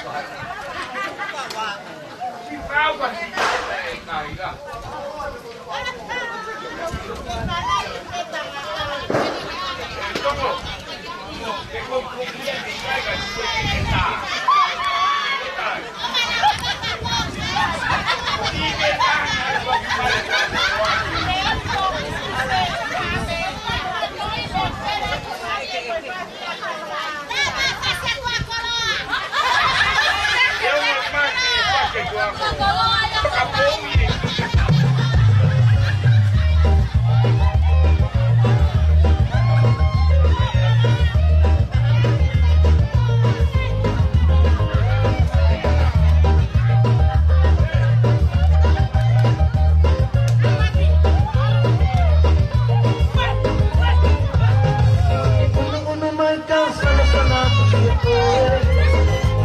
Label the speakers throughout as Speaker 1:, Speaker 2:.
Speaker 1: Si trauba si caiga. ¿Cómo? Que confundía que caiga después que está.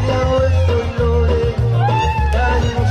Speaker 2: Ya estoy lore, dale, no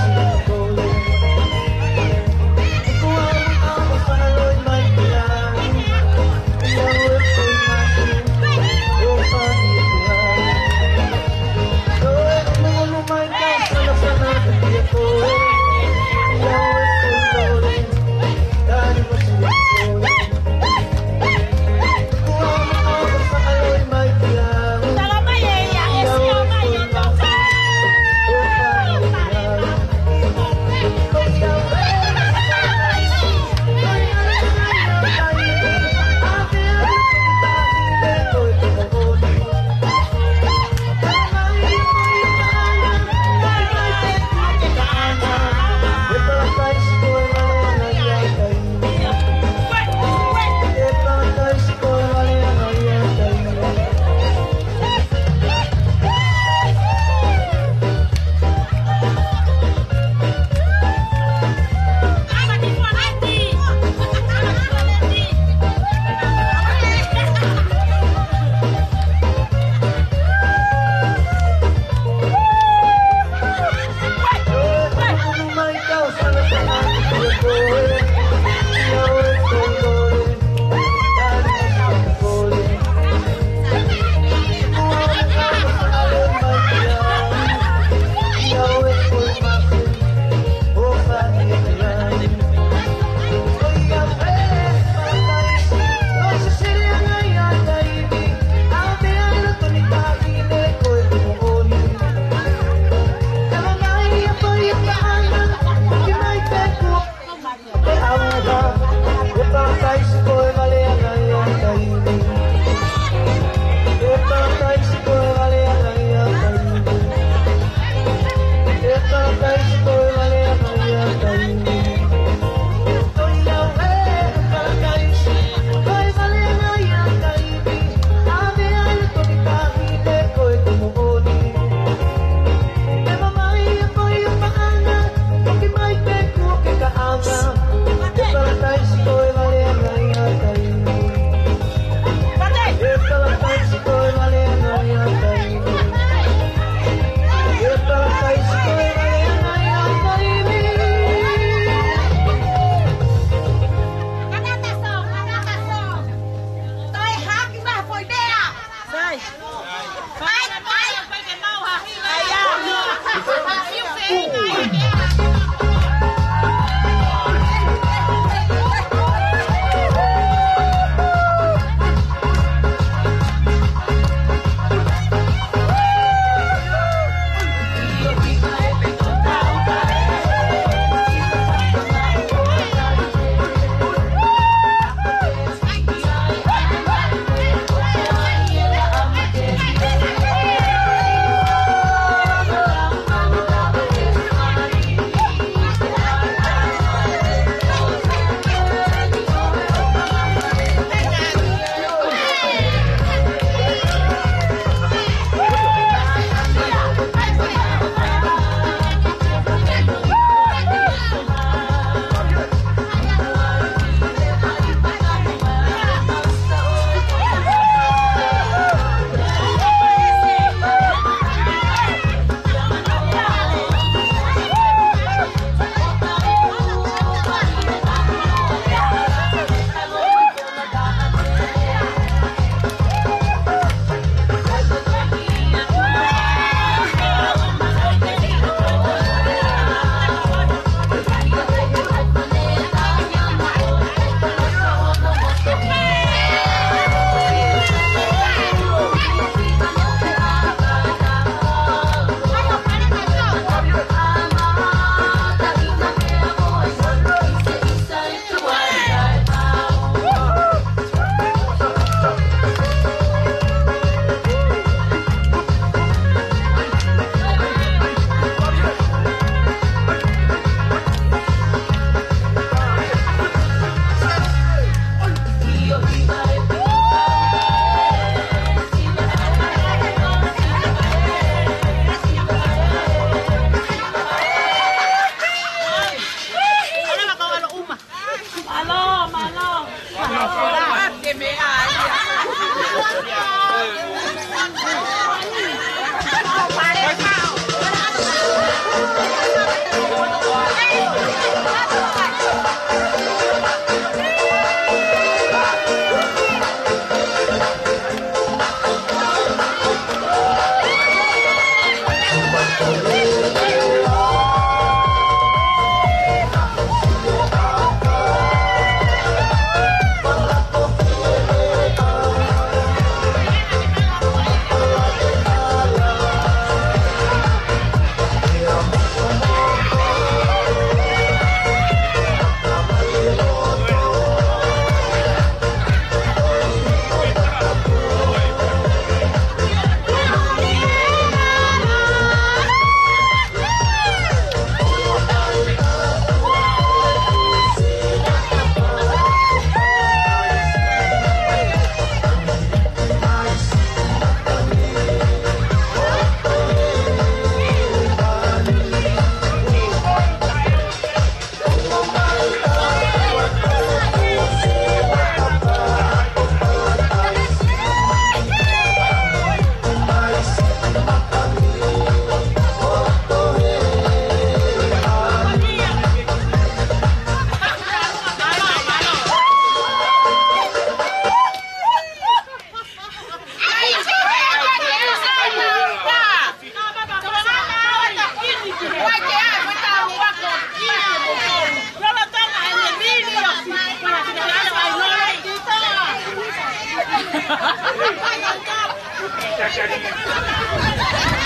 Speaker 1: cari.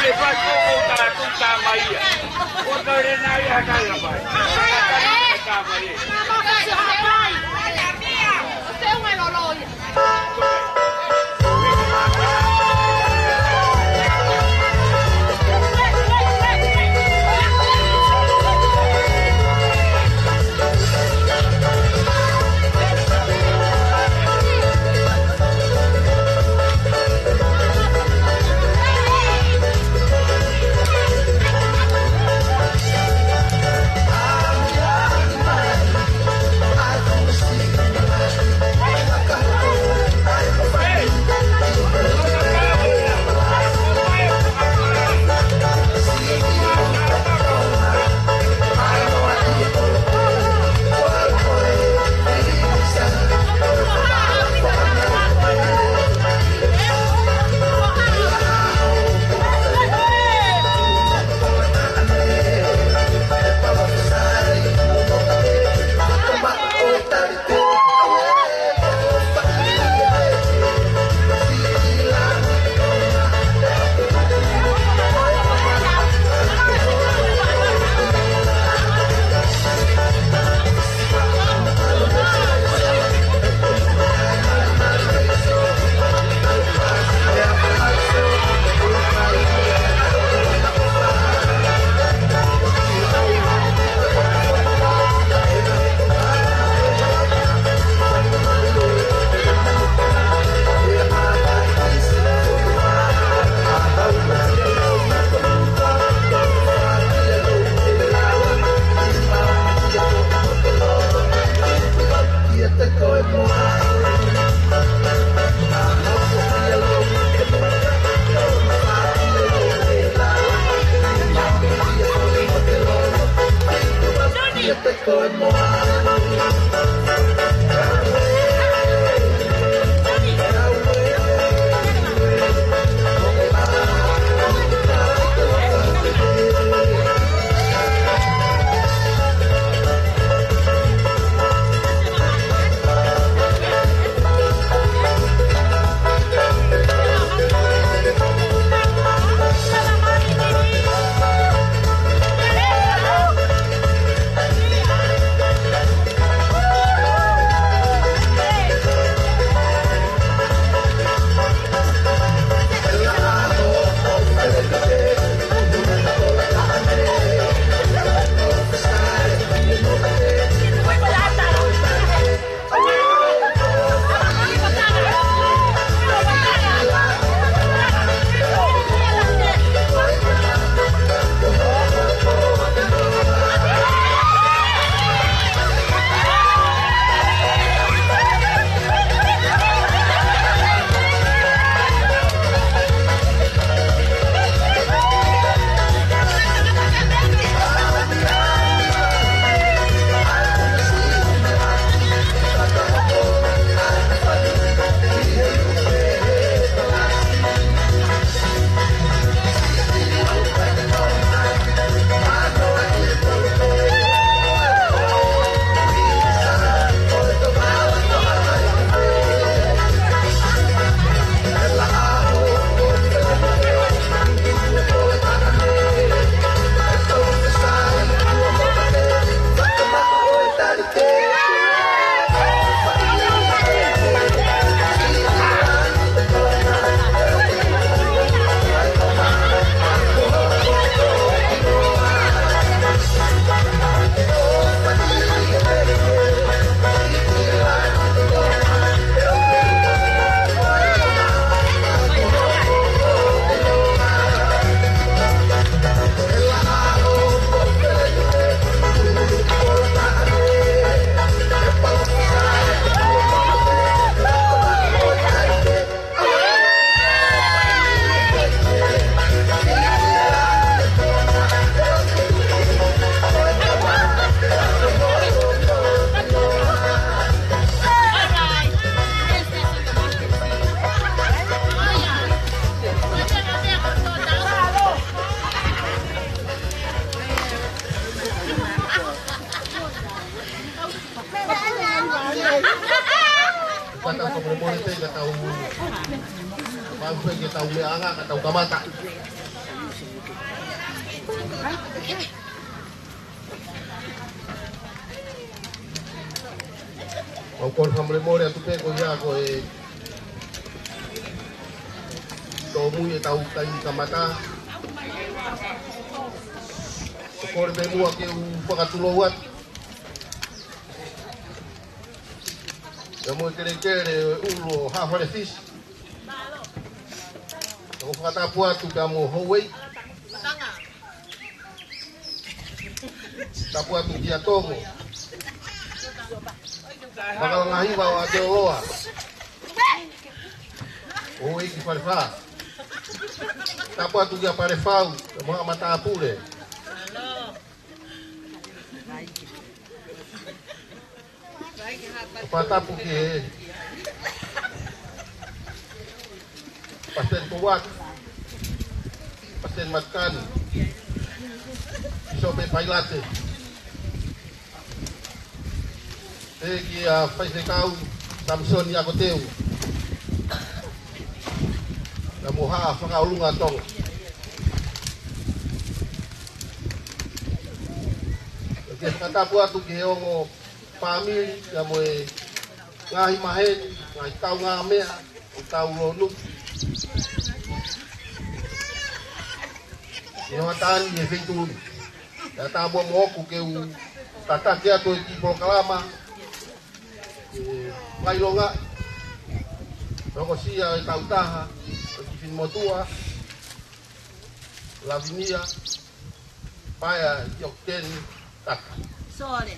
Speaker 1: Lepas tu kau tak mai. Kau tak nak ya kalau mai. Tak mai.
Speaker 2: tau meanga ka tau kamata. Au kon famle more atu pe ko ya ko e to mui e tau kai kamata. Ko le mua ke u pakatuloat. Ya mo kere ulo ha fare fish. Ko fata puatu ka mo howei. Ta puatu dia tomo. Bakal ngahi bawa te loa. Howei ki fare fa. Ta puatu dia pare fau, mo mata apule. Patapu ke pasten kuat, pasten makan, isope pailate. Egi a faz kau Samson ya koteu. Namuha fanga ulunga tong. Oke kata buat tu ke ongo family ya moe ngahi mahen ngai tau ngame tau lonu yo matan ye fitu ya tabo moku ke u tata dia to ki kalama ngai longa loko sia tau taha ki fin motua Lavinia paya yokten tak
Speaker 3: Sore.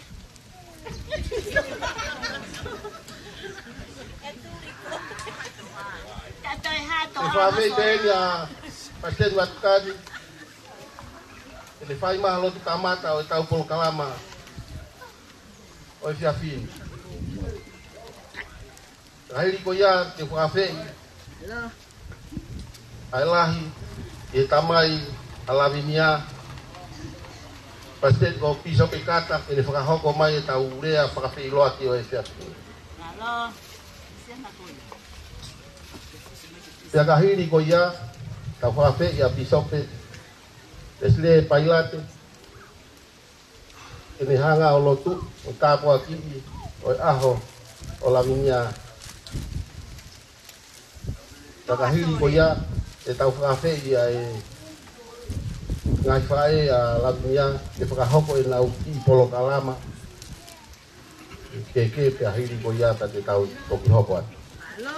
Speaker 2: Family dia pasien makan. Ele faz mais logo kamata ou tau polo kalama. Oi fiafin. Aí koya ke fafe. Alahi e tamai alavinia. Pasien ko piso pekata ele faka hoko mai tau rea faka filo aki oi fiafin.
Speaker 3: Halo.
Speaker 2: Ya kahiri koya tau fafe ya pisope esle pailate ini hanga olotu utapo aki oi aho olaminya ya kahiri koya tau fafe ya ngai fae ya laminya de fakahoko ina uki polo kalama keke kahiri koya ta tau toki hopo.
Speaker 3: Halo.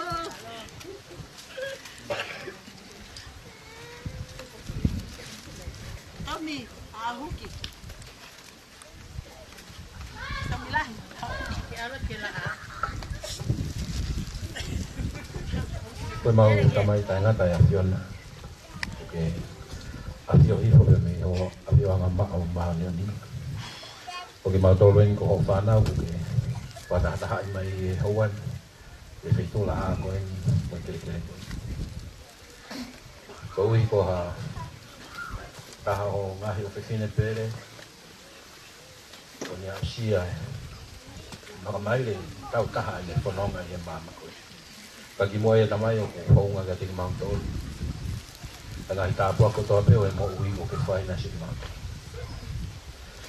Speaker 3: Tommy, ahuki. Samilah. Kiaro kila.
Speaker 4: Tôi mau tamai tai ngata ya fiona. Oke. Afio hiho be me o afio anga ma o ma ni ni. Oke mau tolong ko fana oke. Pada ta mai hawan. Ke fitu la ko en mo te te. Ko wi ko ha taho ngahi oficina pere konya sia maka maile tau taha le fononga ye mama ko pagi moe tamayo ko honga ga ting mang tol tanga ita po ko to pe o mo ui mo ke fai na si ma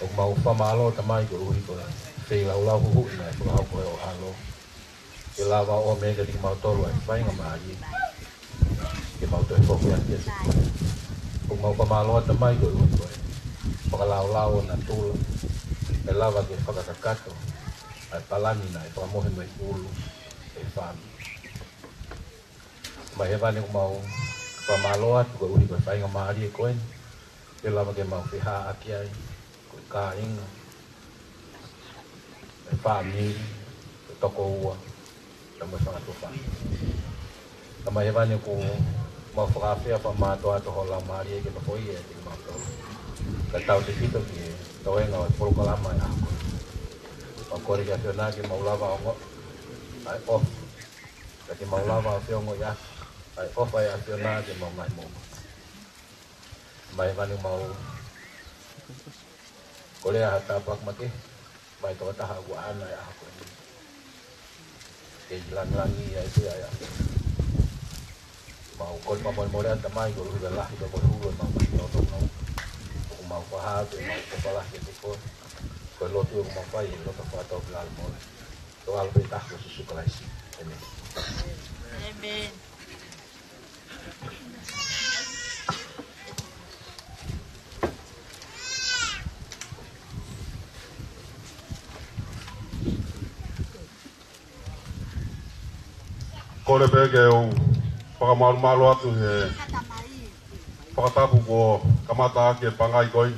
Speaker 4: o mau fa malo tamai ko ui ko fe la ula hu na ko ha ko o alo ke la va o me ga ting mang tol wa fai nga ma yi ke mau to ko ya ke kung mau pamalo at namay ko pagalaw-law na tulo ay lawag yung pagkakakato at palani na ipangamuhin mo yung ulo ay fami maheban yung mau pamalo at kung uli ko fay nga maari ko yun yung lawag yung mau piha akyay kung kaing ay fami toko uwa tambah mga tupa maheban yung kung mau fakafe apa mato ato hola mari ke foi e ke mato ka tau te fito ke to en o por kalama ya ko ko ri ya na ke mau lava o ai off ke mau lava o ngo ya ai off ya na ke mau mai mo mai vani mau ko le hata pak make mai to ta ha wa ana ya ko ke lang langi ya itu ya mau kon mau dan tamai ko lu lah itu mau lu mau to no mau pa mau pa lah gitu ko lo tu mau pa y lo pa to lal mo to al betah ko su kelas ini
Speaker 3: Amen.
Speaker 5: Ko le pege o whakamalu atu he whakatapu ko kamata ke pangai koi.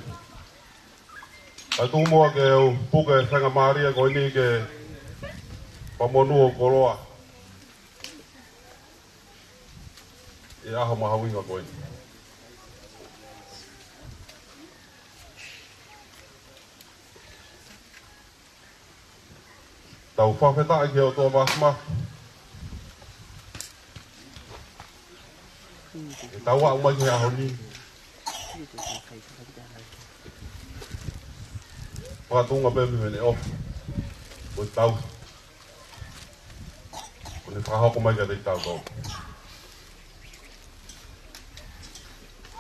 Speaker 5: Ai tu mua ke o puke whenga maria koi ni ke pamonu o koroa. E aha mahawinga koi. Tau whawheta ke o tō masma. E tau wa umai he aho ni. Whakatunga pe miwene o. O tau. O ne whakahoko mai ka te tau tau.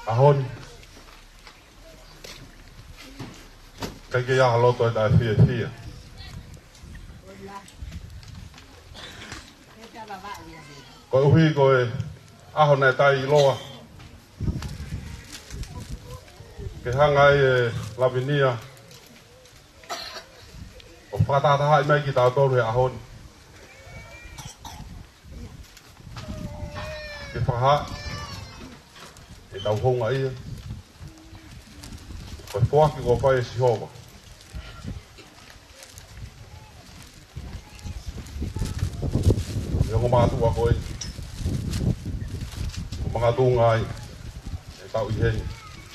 Speaker 5: Aho ni. Kai ke ia haloto e tae fia fia. Ko uhi ko e aho nei tai loa. Ke hanga e Lavinia. O whakatataha i mai ki tau toru he aho ni. Ke whaha. E tau honga ia. Ko whoaki ko whai e Sihova. E ongo mātua koe. O mga tūngai. E tau i heni.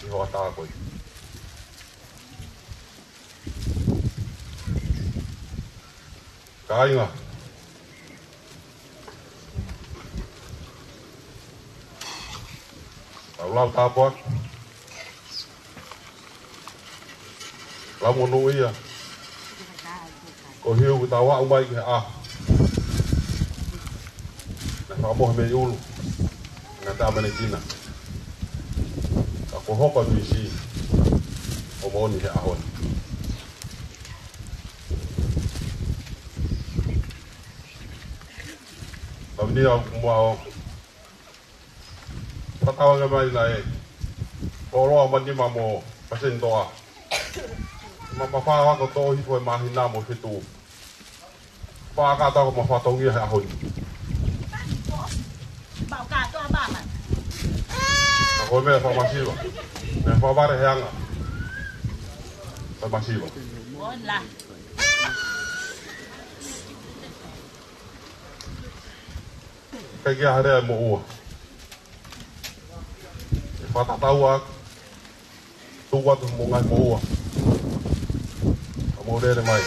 Speaker 5: I hoa tā koe. Ka inga. Tau lau tāpuak. Lau monu ia. Ko hiu ki tau wau mai ki he a. Na whakamohe me ulu. Nga tā mene kina. Ka ko hoka tu isi. O moni he ahoni. Tau nia mua o. Patawanga mai na e. Koroa manima mo pasentoa. Mapawhawa ko tō hifo e mahina mo whitu. Whakata ko mawhatongia he ahoni.
Speaker 3: Bảo cả cho bà mà.
Speaker 5: Ka koe mea whamasiwa. Mea whaware he anga. Whamasiwa.
Speaker 3: Ôi là.
Speaker 5: Kai kia harea mo ua. E whatatau ak. Tua tu mo ngai mo ua. Ka mo rere mai.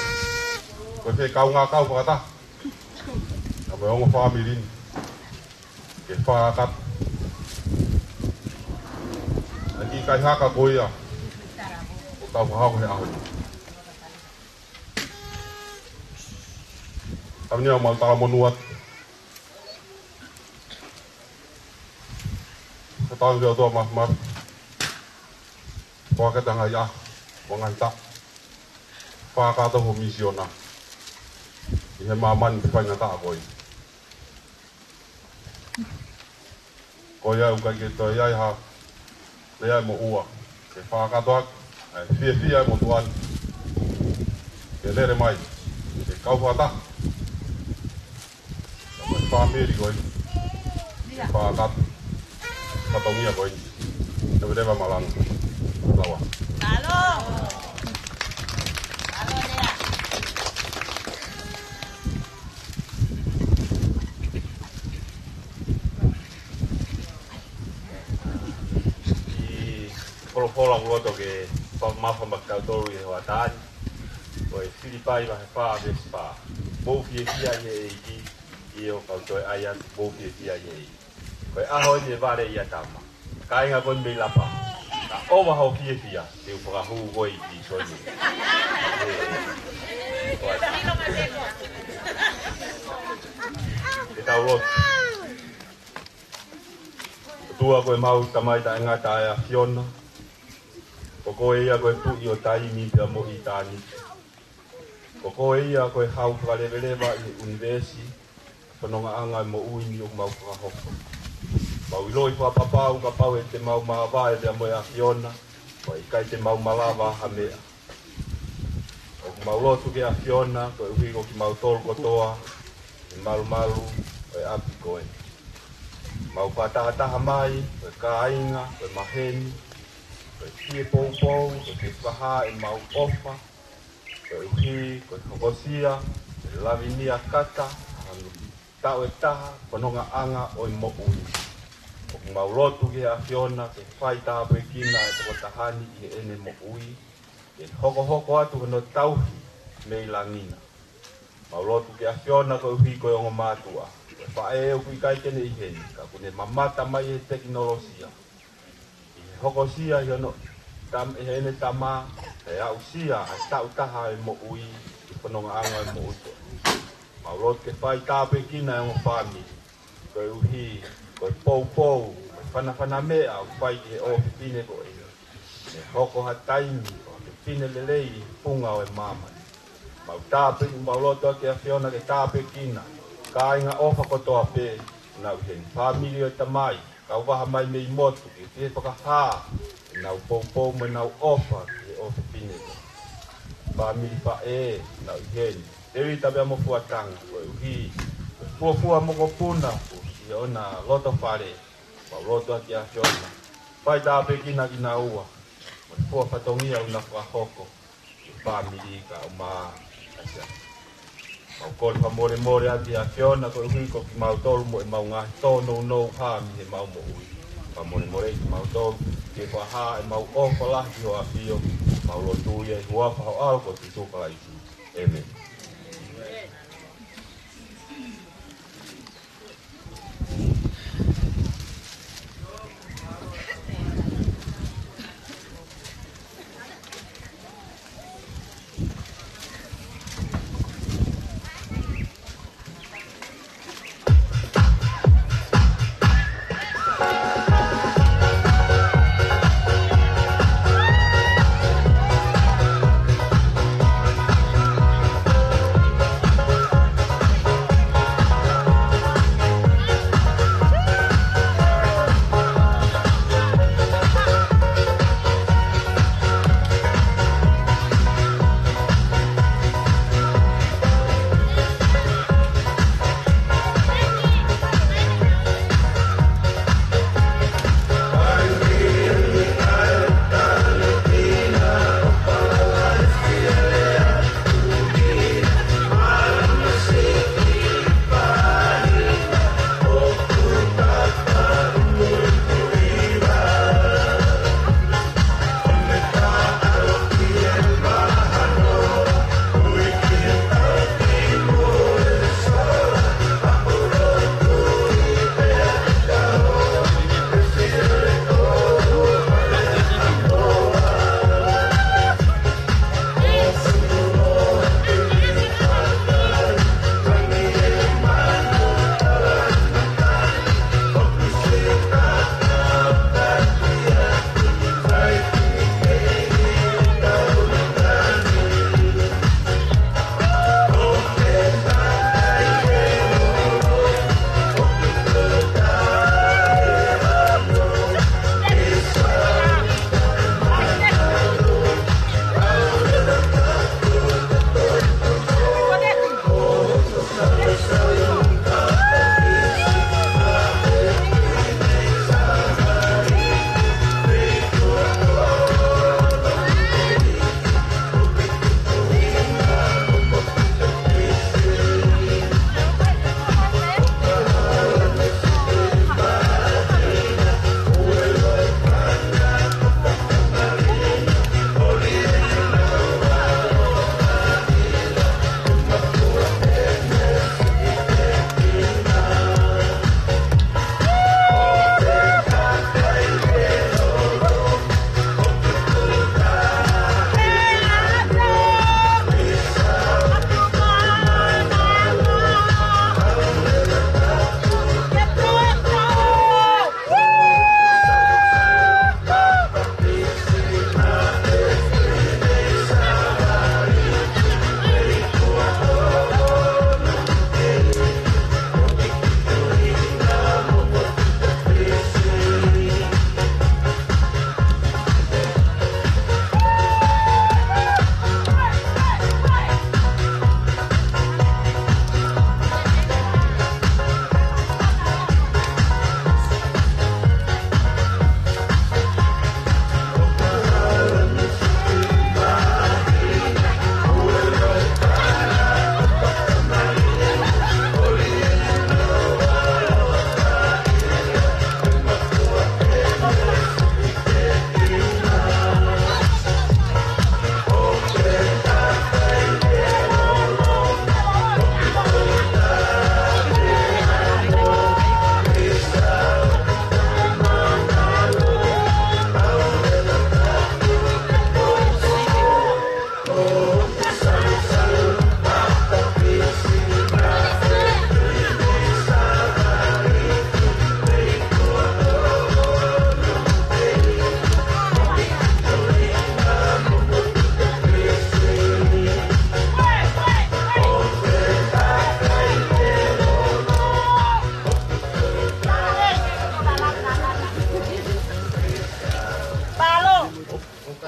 Speaker 5: Koe whee kau ngā kau whakata. Ka me ongo whaamirini. Ke whaakat. Aki kai haka koe ia. O tau whahau he ahoni. Tamni au maltala monuat. Tau kia toa mas. Whakata ngai a. Wangai ta. Whakata ho misiona. I he mamani te whainga ta a koi. Koi au kai ke toi ai ha. Le ai mo ua. Ke whakatoak. Fia mo tuan. Ke lere mai. Ke kau whata. Ka mai whamiri koi. Ke whakat. Katongia koi. Te werewa malang. Lawa.
Speaker 3: Alo. Alo dia.
Speaker 1: Polo ulo toke mafa makau toru i hoa tāni. Koe Filipai mahe whaa vespa. Mōwhie kia ye iki. I o kau toi aian mōwhie kia ye iki. Koe aho ni e ware ia tāma. Ka inga koe mei lapa. Ka oma hau fia. Te upakahu koe i soni. Te tau rotu. tua koe mau tamai ta ngata ai a Fiona. Ko ia koe tu'i o taimi pia mo i tāni. Ko ia koe hau whakalewelewa i universi. Whanonga anga mo uini o mau whakahoko. Mau iloi whapapau ka pau e te mau mawa e pia mo i a Fiona. Ko i kai te mau malawa ha mea. O mau lotu ke a Fiona, koe uhigo ki mau tolu kotoa. I malu malu, koe api koe. Mau whatahataha mai, koe kāinga, koe maheni. Koe tie pou pou, koe te whaha e mau ofa. Koe uhi, koe hokosia, koe lavinia kata. Tau e taha, whanonga anga o i mo ui. O mau lotu ke a Fiona, ke whai taha pui kina e toko tahani i ene mo ui. E hoko hoko atu kano tauhi me i langina. Mau lotu ke a Fiona koe uhi koe ongo mātua. Koe whae e kui kai kene i heni, ka kune mamata mai e teknolosia. Hoko sia i ano e ene tama, e au sia, e tau taha e mo ui, i whanonga anga e mo uto. Mau lot ke whai tāpe kina e mo whami, koe uhi, koe pou pou, koe whana mea, u whai ke o pipine koe. E hoko ha taimi, koe pipine lelei, punga o e mama. Mau tāpe, mau loto ke a Fiona ke tāpe kina, ka inga ofa kotoa pe, nau heni whamiri o tamai, kau waha mai me i motu, ki te whakahā, nau pou me nau ofa, ki o pipine koe. Whamiri wha e, nau heni. Ewi tabe mo fuatanga, koe uhi, fua moko puna, i ona loto whare, wa loto aki a Fiona. Whai tāpe kina ki na ua, ma fua whatongia una whahoko, i whamiri ka o maa, asia. Mau kore wha more ati a Fiona, koe uhi ko ki mau tolu mo e mau ngahi tono nou hami he mau mo ui. Wha more ki mau tolu, ke whaha e mau ofa lahi ho a Fio, mau lotu ia i huafa ho alko ki tukala isi. Amen.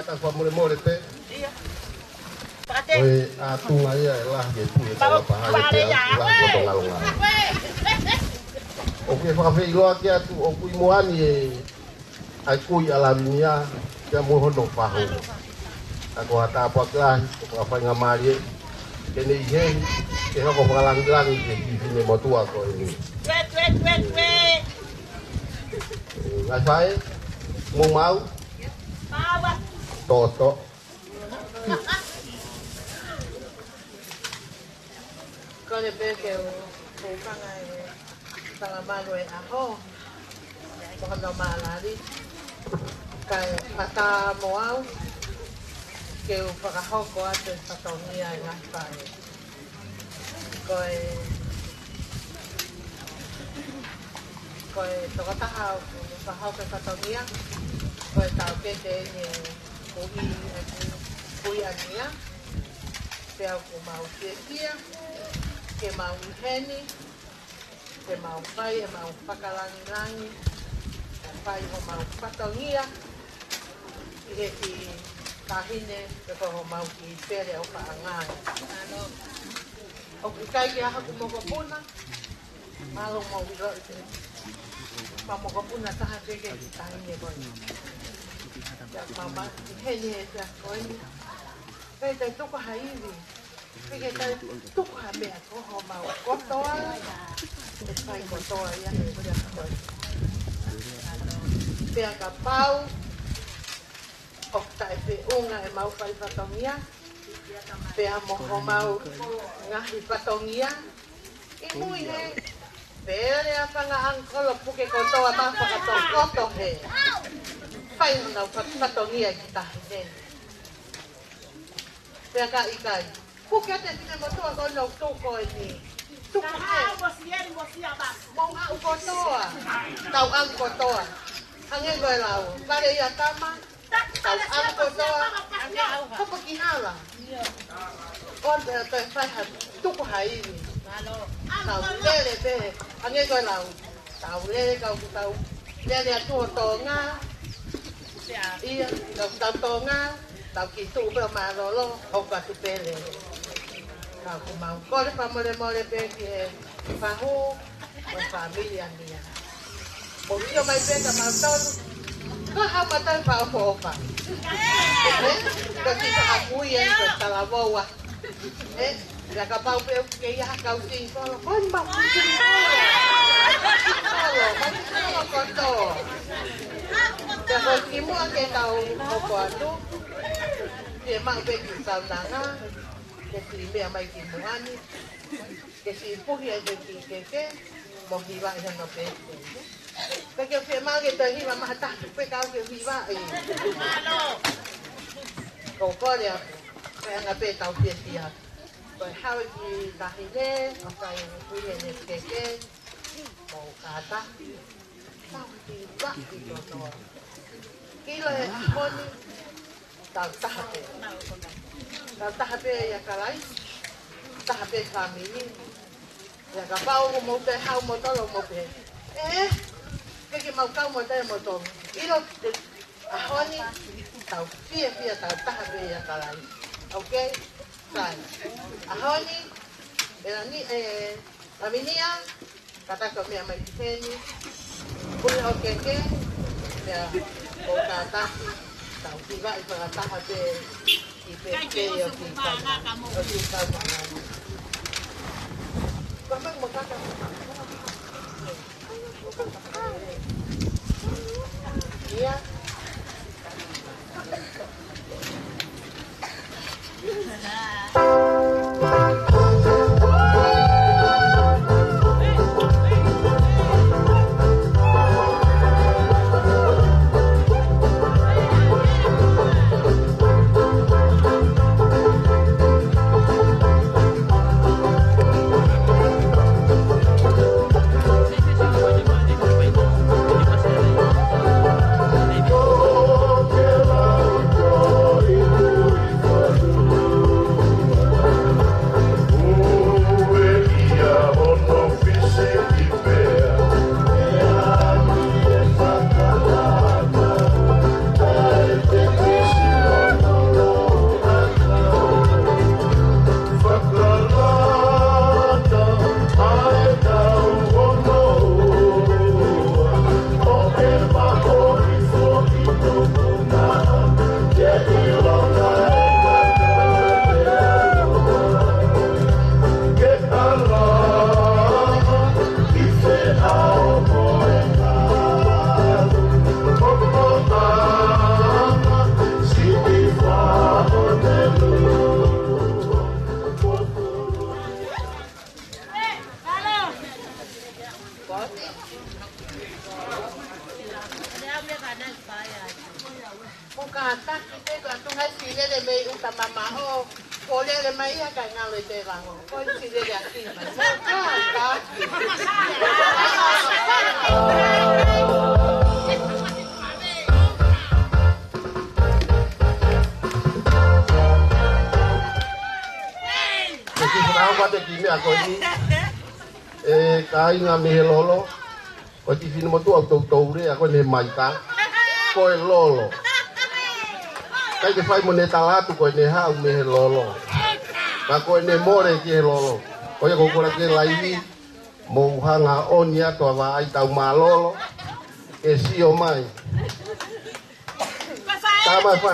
Speaker 2: kata fa mole pe.
Speaker 3: Iya. Pate.
Speaker 2: Oi atunga ia lah ge tu e
Speaker 3: Bawa
Speaker 2: pa ha
Speaker 3: pare ya.
Speaker 2: lah go ngalonga. Oke fa fe ilo aki atu o kui moani e ai kui alaminia ya mo hono fa ho. Aku hata apa kan apa ngamari kene ihe ke ko palang-lang ke sini mo tua ko ini.
Speaker 3: Wet.
Speaker 2: Ngai fai mo mau
Speaker 3: Bawa.
Speaker 2: toto.
Speaker 6: Kole peke o kanga e talamalo e aho. Kono malari. Kai pata moau. Ke o pakahoko ate patongia e ngai Koe tokataha o pakahau ke patongia. Koe tau kete ni kui ania. Pea ko mau kia. Ke mau heni, ke mau whai, e mau whakalangi-langi, whai ho mau patongia, i he ki tahine, e ko mau ki pere o whaangai. O ki kai ki aha ku mokopuna, malo mau wilo i te mokopuna taha peke ki tahine koi. Ia mama, i heni e te a koi, kei te tuko haiwi, Peke tai tuka mea koho mau kotoa, e whai kotoa ia e rea koe. Pea ka pau, o tae pe unga e mau whai patongia, pea moho mau ngahi patongia, i mui he, pea rea whanga angkolo puke kotoa ma whakaton koto he. Whai unau patongia ki tahi he. Pea ka ikai. Puke ate tine motua ko no tuko e ni. Tuko he. Mau au kotoa. Tau ang kotoa. Hange koe lau. Kare ia tama. Tau ang kotoa. Kapa kihala. Kon te te whaiha tuko haini. Tau lele te. Hange koe lau. Tau lele kau ku tau. Lele atua tonga. Ia. Tau tonga. Tau ki tu pe marolo. O ka tu pele. Kau ku mau kore pa mole pe ki e whahu o familia mia. O rio mai pe ka mau tolu, ka hau matai pa opo opa. Ka ki ka hakui e ka talawoa. Ia ka pau pe ke ia kau sing kolo, kon ba ku sing kolo. Kolo, mai kolo koto. Ia ko ki mua ke tau opo atu, ke mau pe ki tau nanga, ke si mea mai ki muani, ke si puhi e ki keke, mo hiwa e no pete. Peke o whia mange te hiwa maha tahu pe kau ke hiwa e. Ko kore aku, pe anga pe tau peti aku. Koe hawe ki tahine, o kai puhi e ne keke, mo kata, tau ki waki totoa. Kilo e ahoni, tau tahape. Tau tahape ia kalai, tahape famili. Ia ka pau mo te hau mo tolo mo pe. Keke mau kau mo te mo tolo. Iro te ahoni, tau fia tau tahape ia kalai. Okay? Sai. Ahoni, laminia, kata ko mea mai kiheni. Puli o keke, mea o kata, tau kiwa i whakatahape i peke o ki taumanga. Kamang makaka. Iya. le me uta mama o o le mai ia ka ngalo te rango ko si le aki
Speaker 2: Kenapa te kimi ako ni kai nga me lolo ko ti fino mo tu auto toure ako ne mai ka ko lolo kai te fai mo ne talatu ko ne ha me lolo ka ko ne more ki lolo ko ya ko ko la ke lai mo hanga onia to va ai tau malolo e si o mai tama fa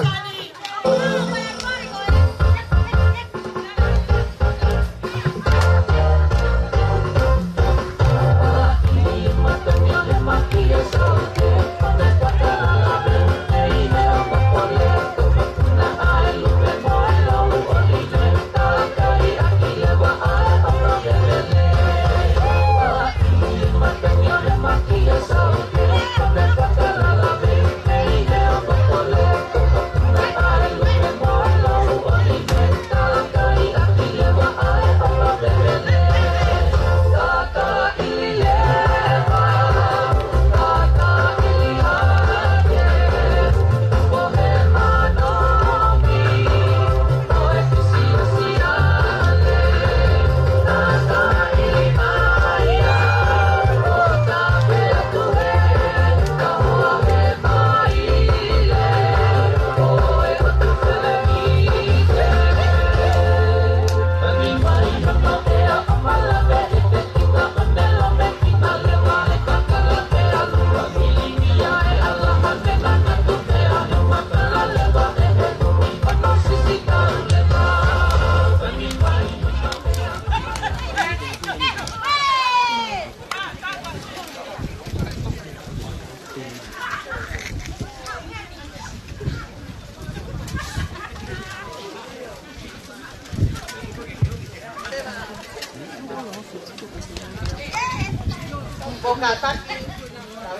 Speaker 2: Pokataki,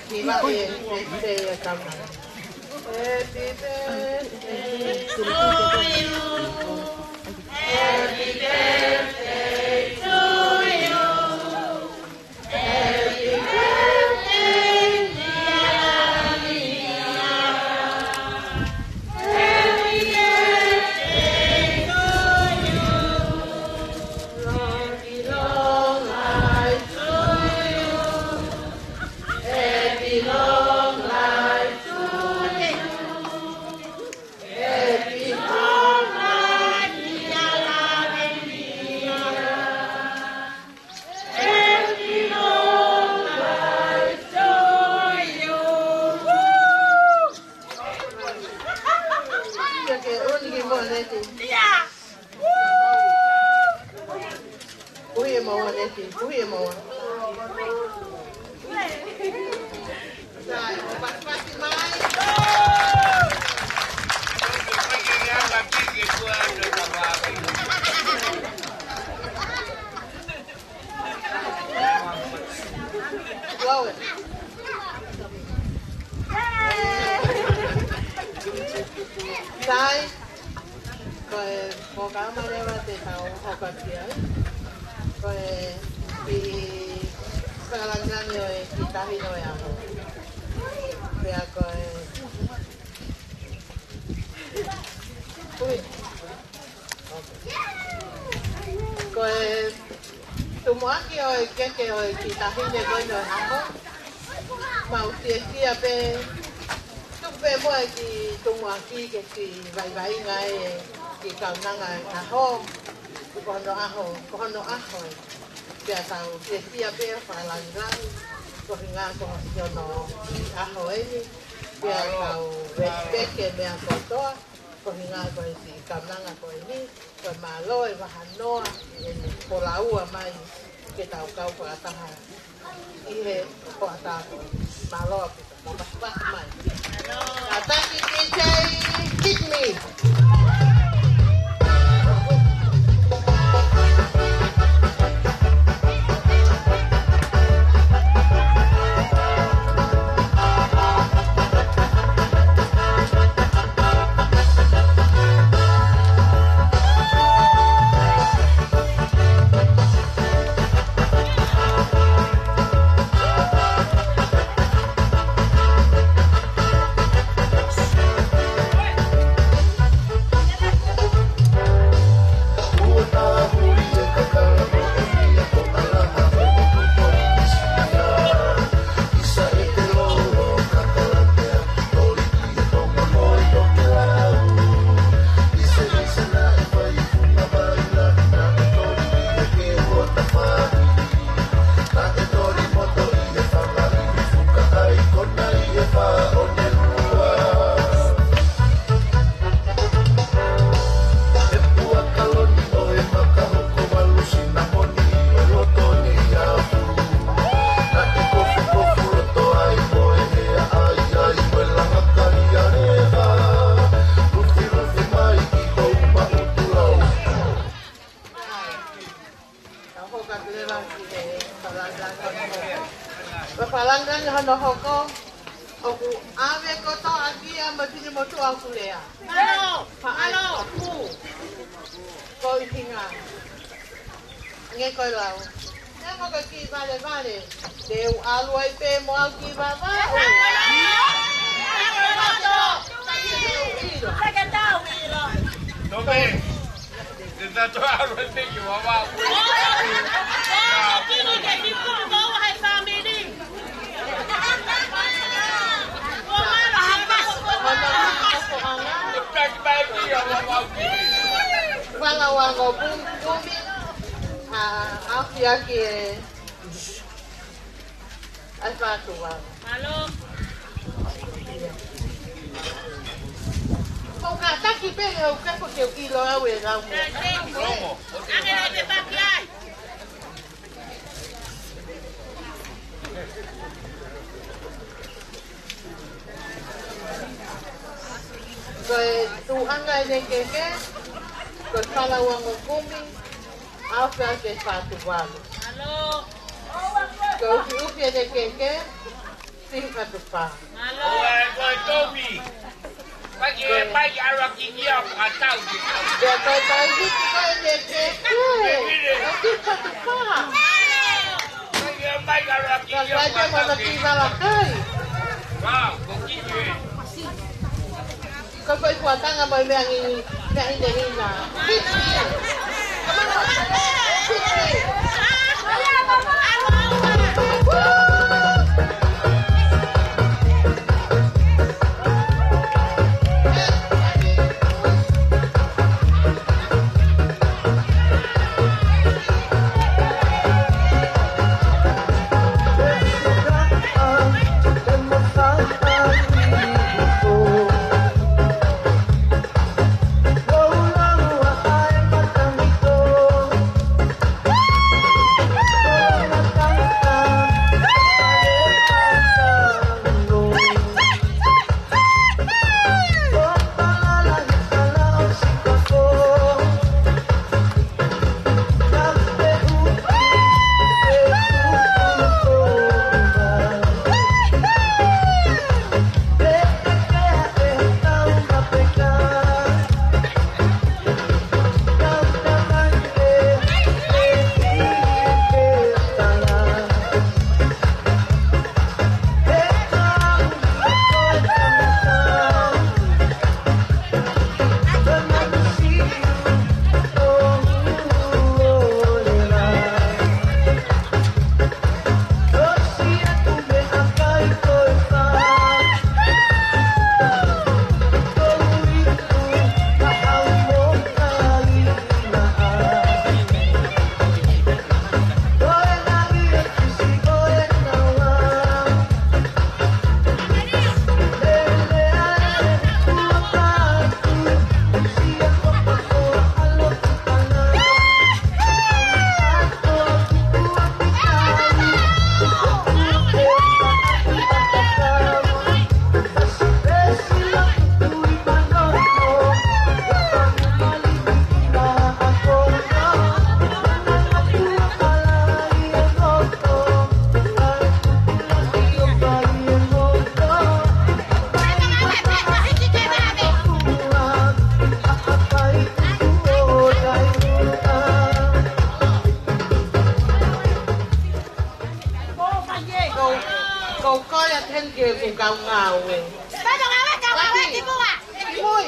Speaker 2: kiva se kama. Happy birthday to you. Happy birthday to you. Happy birthday, dear Mia. Happy birthday to you. Long life to you. Happy long life to you. Happy long life, dear Lavinia. Happy long life to you. Uye mawa neti, uye mawa. Sai, pasti mai. Wow. Sai, có mai đây là để tao học cả tiếng. Rồi thì sekarang rồi kita hino ya. Kaya Rồi semua que kita hino rồi ako. Mau dia pe pe mo ki semua ki vai ngai ki kau nanga aho. Kono aho. Dia tahu dia pe falangan kohinga ko no aho ini dia tahu beke me akotoa kohinga ko si kamnanga ko ini ko maloi wahanoa ini polaua mai ke tahu kau ko ataha ihe ko ataha malo pas mai ataki DJ hit me.
Speaker 6: Malangan hano hoko. Oku ave koto aki amatini motu aku lea.
Speaker 3: Halo.
Speaker 6: Halo. Ko ihinga. Nge ko lau. Nemo ko ki vale vale. Deu alu ai pe mo aki baba.
Speaker 1: Tome. Kita tu harus tinggi wawa.
Speaker 3: Kini jadi pun bawa hai family.
Speaker 6: Fala wango bumi. Afi aki ai fatu wango.
Speaker 3: Halo.
Speaker 6: Kau kata kipe eu kan ko keu kilo awe rau.
Speaker 3: Promo. Angela de pakai.
Speaker 6: Kau tu angai de keke. Kau fala wango bumi. Afi aki fatu wango.
Speaker 3: Halo.
Speaker 6: Kau upi de keke. Sing fatu pa.
Speaker 3: Halo.
Speaker 1: Kau Tomi. Pagi arah ini apa tahu kita.
Speaker 6: Dia kau tahu kau de keke. Aku fatu pa.
Speaker 1: Pagi arah ini
Speaker 6: Kau saja mana tiba lakai.
Speaker 1: Wow, begini.
Speaker 6: Kau kau kuatang apa yang ini de hina. kau ngawe.
Speaker 3: Baru ngawe kau ngawe di bawah.
Speaker 6: Muy.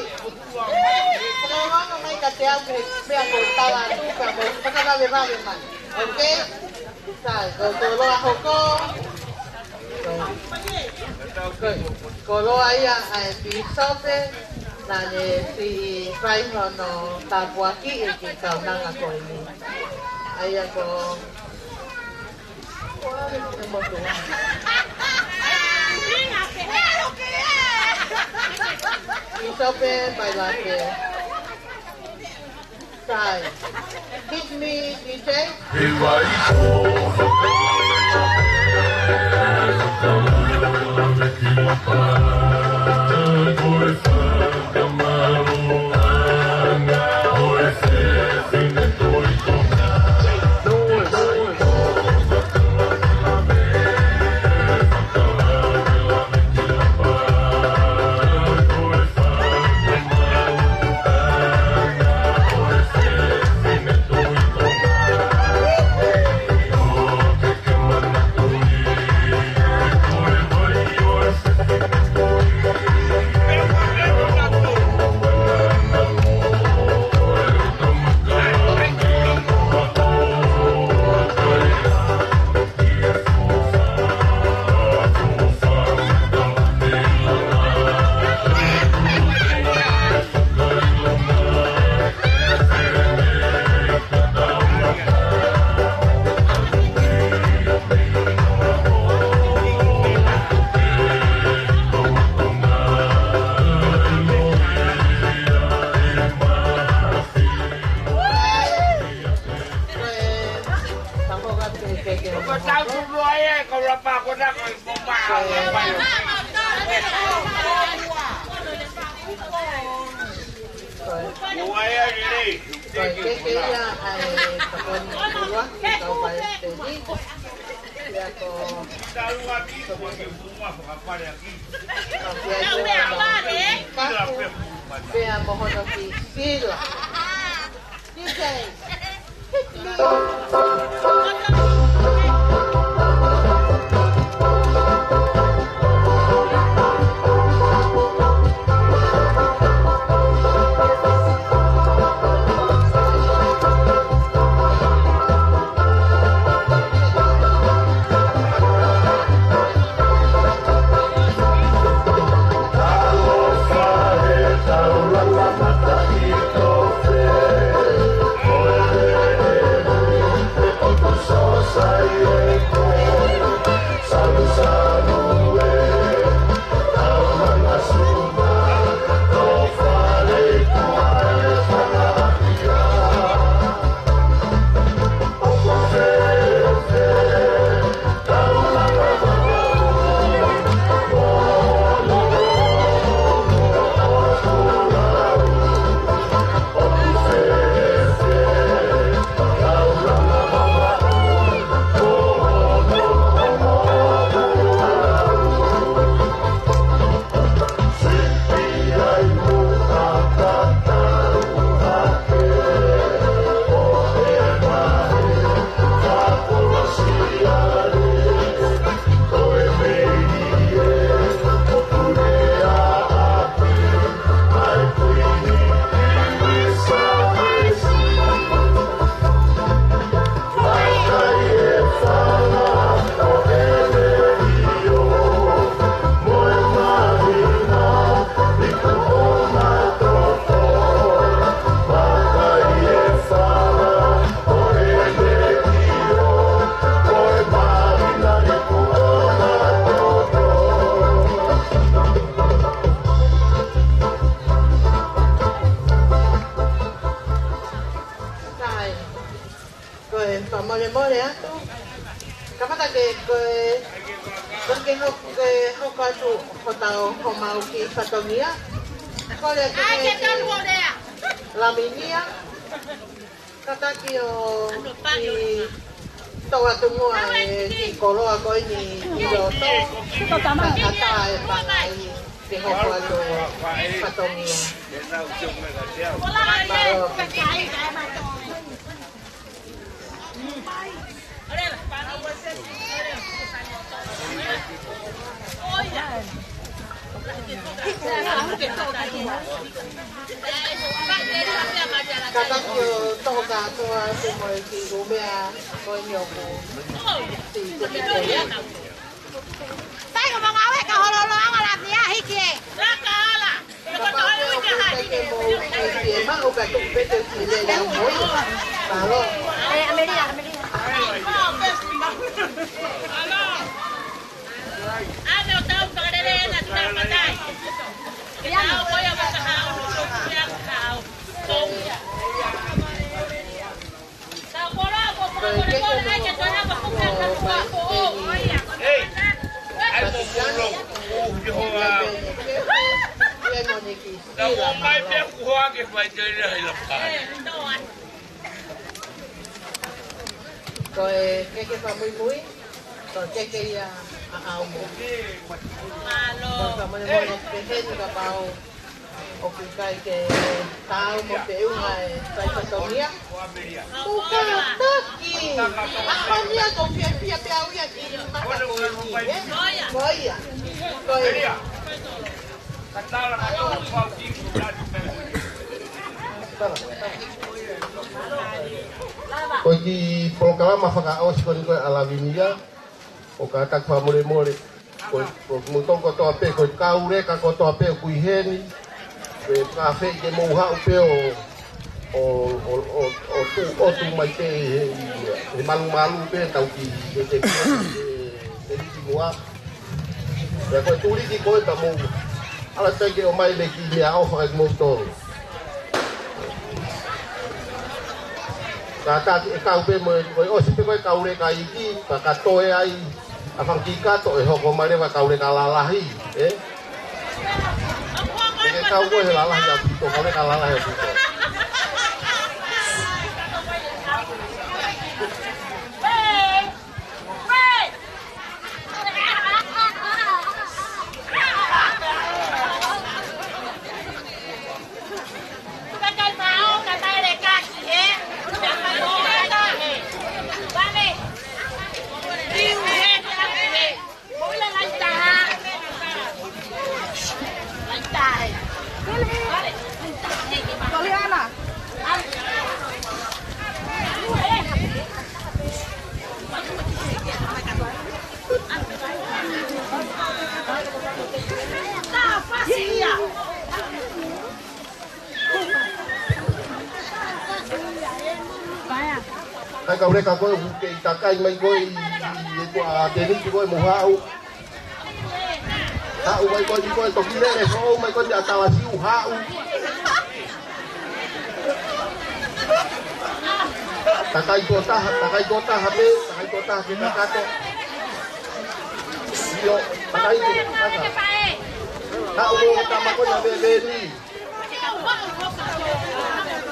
Speaker 6: Kalau mau mai kateau ke pia ko tala tu ka mo paka ba man. Okay? Sai, ko lo hoko. Ko lo aya ai pisote na ne si fai no tapuaki e ki kau nanga ko ini. Aya ko Isope bailate. Sai. Hit me, DJ. Rồi cái tập quân của nó tàu phải để đi dia ko Bea mohono ki sila. Dizay. Patonia, la minia, kata kio di toa tungua di koloa koi ni yoto, kata pangai di hokuato Patonia. Kata kio toka toa semoi ki rumea koi nyoku.
Speaker 3: Tay của mong áo ấy cả hồ lô lô ăn làm gì à hít kìa. Ra cả là. Có nói với cái hai.
Speaker 6: Cái mà ông phải tụng bên từ chỉ để làm mối. Bà lo.
Speaker 3: Đây Amelia. Ano tao ka dere na tapatay. Ikaw ko yung makahao ng kao. Kung tao ko ra ko ay ka na ba kung na ko. Hey. Ay mo mulo.
Speaker 6: Tao
Speaker 1: ko may pe kuha ke phải chơi rồi là phải.
Speaker 6: Rồi cái pha muối rồi cái áo mũ
Speaker 3: Malo.
Speaker 6: còn mình cái hết cái bao o cái tao một tiểu này tại Patonia bukan lagi akhirnya kau pia yang ini mata Goya
Speaker 1: Kata lah kau kau tinggal
Speaker 2: Koi ki programa whakaos koi alawinia o ka tak whamore more koi mutoko toa pe koi kaure ka ko toa pe kui heni pe ka fe ke mouha upe o tu mai te he malu pe tau ki te ki mua ya koi turi ki koi ta mou ala te ke o mai le ki mea au whakai motor kata kau pe mo o sipe koi kaure ka iki ka katoe ai afang kika to e hoko mare wa kaure ka lalahi kau ko he lalahi ya to kaure ka lalahi Kai kau reka koe ke i takai mai koe i ko a teniki koe mo hau. Hau mai koe i koe toki lere so mai koe a tawasiu hau. Takai kota habe, takai kota kita kato. Yo, takai kota. Hau mo tama koe na beberi.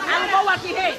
Speaker 3: Ang bawa kihe.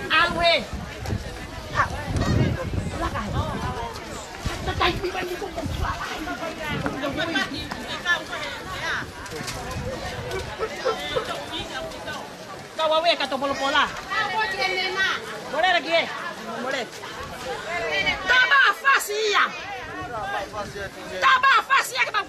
Speaker 3: Alwe. Kau awe kata pola-pola. Boleh lagi? Boleh. Taba fasia. Taba fasia ke bang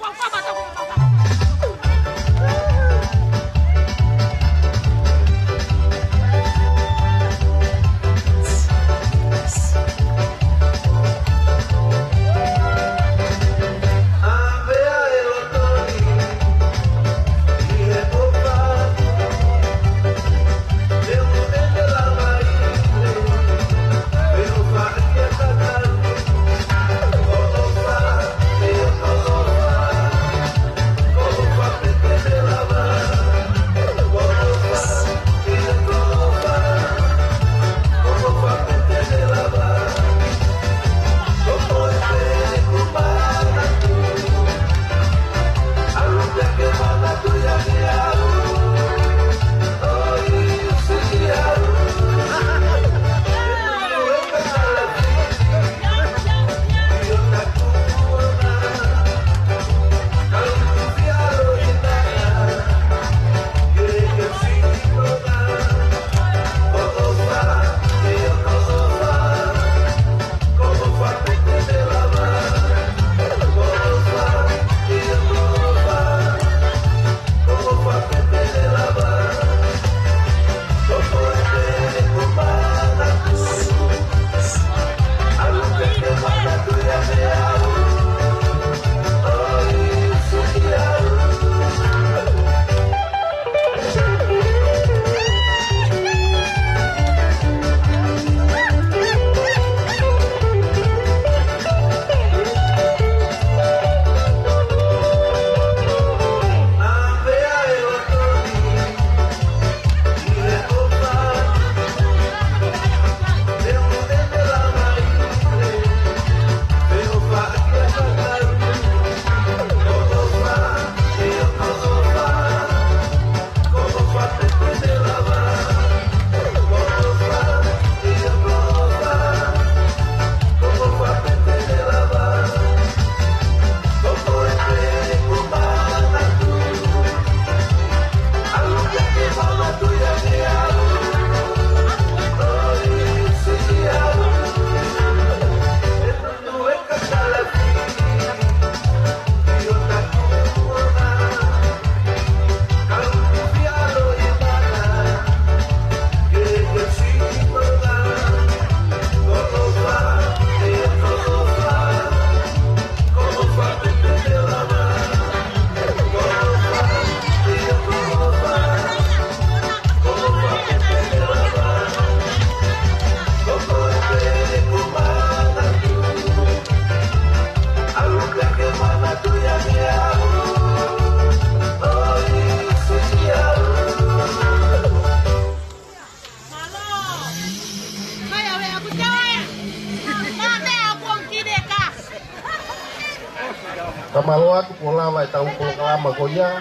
Speaker 2: Kamaloa tu pola vai tau polo kalama koia.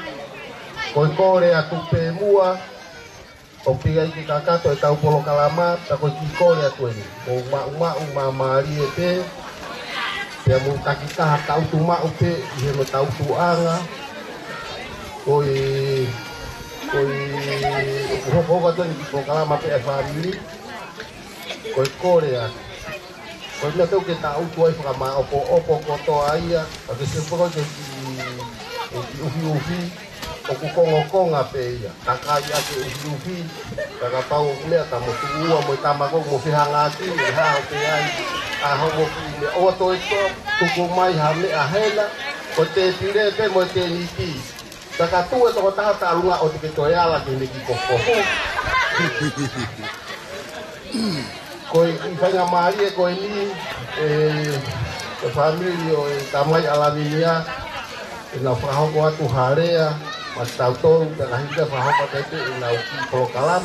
Speaker 2: Koi kore atu pe mua. O pia i kakato e tau polo kalama ta koi ki kore atu ni. O ma mari e pe. Pia mu takita tau tu ma o pe i no tau tu anga. Koi hoko to ni ko kala ma pe family ko kore ya ko na to ke ta u ko fa ma opo ko to aia a ke se pro de ufi o ku konga pe ia taka ia ke ufi taka pau le ta mo tu mo ta ma ko mo fi hanga ti ha pe ai a ho mo ki o to tu ko mai ha me a hela ko te tire pe mo te ni ki taka tu to ko ta lunga o te to ya la ki ni ki ko ko i fanga mari ko ni ko family o tamai alaminia ina faho ko atu harea mas tau to da hita faho ko te ina uki pro kalam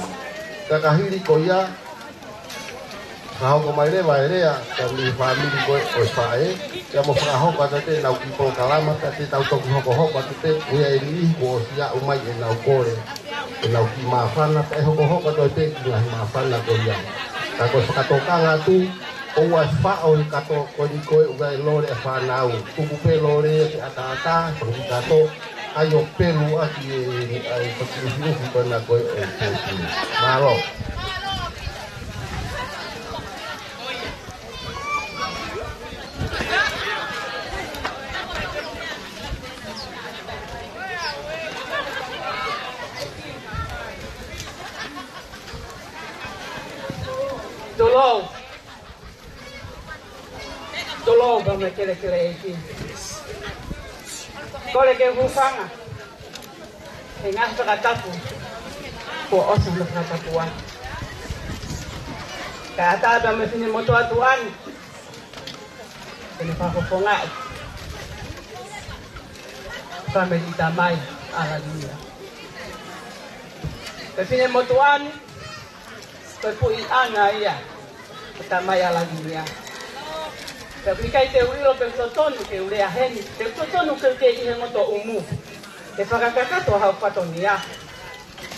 Speaker 2: da hiri ko ya faho ko mai le vai rea kami family ko o fae ya mo faho ko te ina uki pro kalam ta te tau to ko ho ko te ya ini ko sia umai ina ukore ina uki mafana te ho ko te ina mafana ko ya ta ko sakatokanga tu o wa fa o kato ko ni ko u gai lore fa nau ku pe lore ata ko kato ayo pelu aki ai ko ni ko na ko malo
Speaker 7: Tolong kami kira-kira ini. Kalau ke hufanga, enggak sekataku, ko osang sekatakuan. Kata ada mesin motor tuan, ini pakai pongat. Kami ditamai ala dunia. Mesin motoran, perpui anak ya, ditamai ala dunia. Tapi kai te uri lo persotonu ke uri aheni, persotonu ke ihe ngoto umu. Te whakakaka to hau patonia.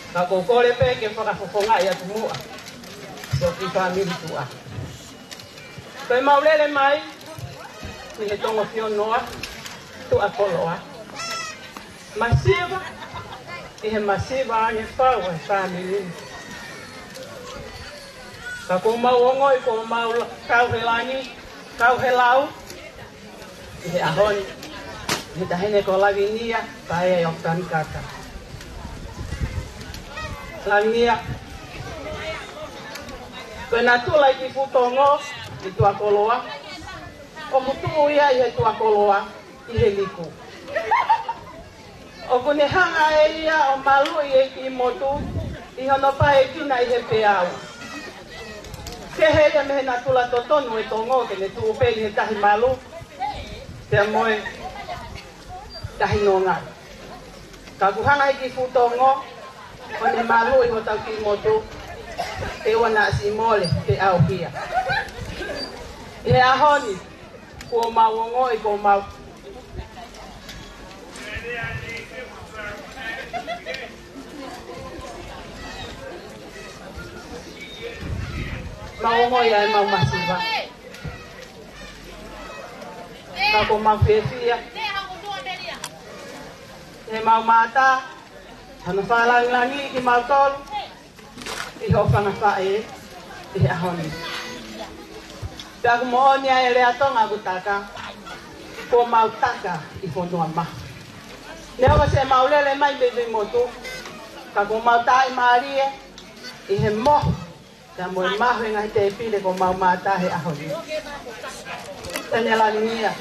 Speaker 7: Ka kokore pe ke whakafofonga ia tumua. So ki family tua. Koe maulele mai, ni he tongo fionoa, tu akoloa. Masiva, ihe masiva ange whau e family. Ka kou mau ongoi, kou mau kau helangi, kau helau, ihe ahon, ihe tahene ko lavinia, kaya yoktan kaka. Lavinia, koe natula i futongo, i tua koloa, o mutu ia ihe tua koloa, ihe liku. O kune hanga e ia, o malu i motu, i honopa e kina ihe peau. Ke hele me na tula totonu e tongo ke ne tu pe ni tahi malu te moe tahi nonga ka kuhanga i futongo o ne malu i hota ki motu te wana si mole te au pia e ahoni ko mawongo i ko mau mau ya mau masiva. Kako mau fefia. Mau mata. Hanu falang langi ki mau tol. Iho fanga fae. Iho ahoni. Tak mo nya ele atonga gutaka. Ko mau taka i fondo ama. Leo se mau lele mai bebe moto. Kako mau tai marie. Ihe mo ya mo mahu ngai te pile ko mau mata he ahoni. Tanya nia.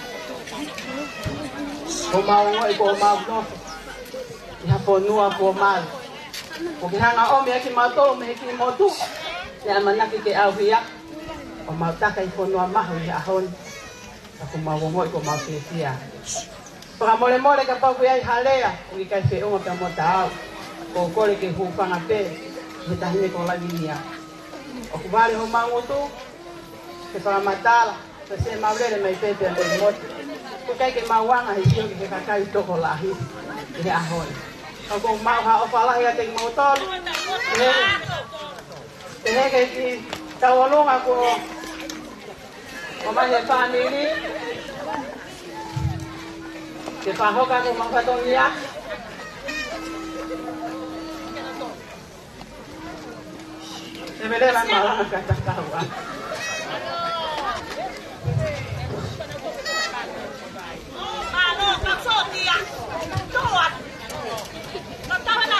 Speaker 7: Ko mau ngoi ko mau no. Ya ponua ko mal. Ko hanga o me ki mato me ki motu. Ya manaki ke awia. Ko mau taka i ponua mahu he ahoni. Ko mau ngoi ko mau fia. Para mole mole ka pa ku ai halea. Ko i kai fe o ta mota. Ko kole ke hu fanga pe. He tahine ko la nia. O kubali ho mangutu ke para matala ke se maulele mai pepe ndo mot ko kai ke mawanga hisio ke kakai to ko lahi ile ahon ko mau ha o fala ya te motor ne ke ki tawolonga ko o mai family ke pa ho ka ko mangpatonia Sebenarnya malah kacang kawan.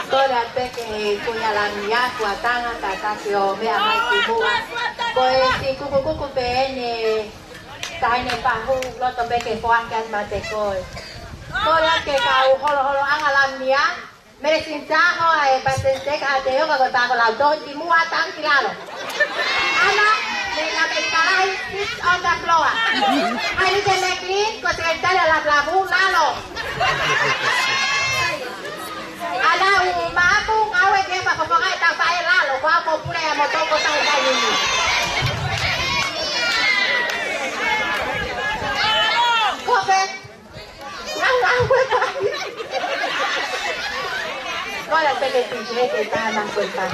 Speaker 8: Tôi là bé cái cô nhà làm nhà của tang tại ta kêu mẹ mai chị mua cô thì cô bé này tại này bà hu lo tao bé cái quan can mà để cô là cái cầu holo ăn làm nhà mẹ xin cha hỏi bà xin chết à để có người ta có làm tôi đi mua tang kia rồi anh á mẹ làm cái này sit on the floor anh đi trên mẹ clean có thể tay là làm hu lá rồi ada uma pun awe ke pa pakai tak saya lalu kau mau punya motor kau tahu saya ini. Kau ke? Ngang pagi. Kau yang pergi tidur kita nang kuat.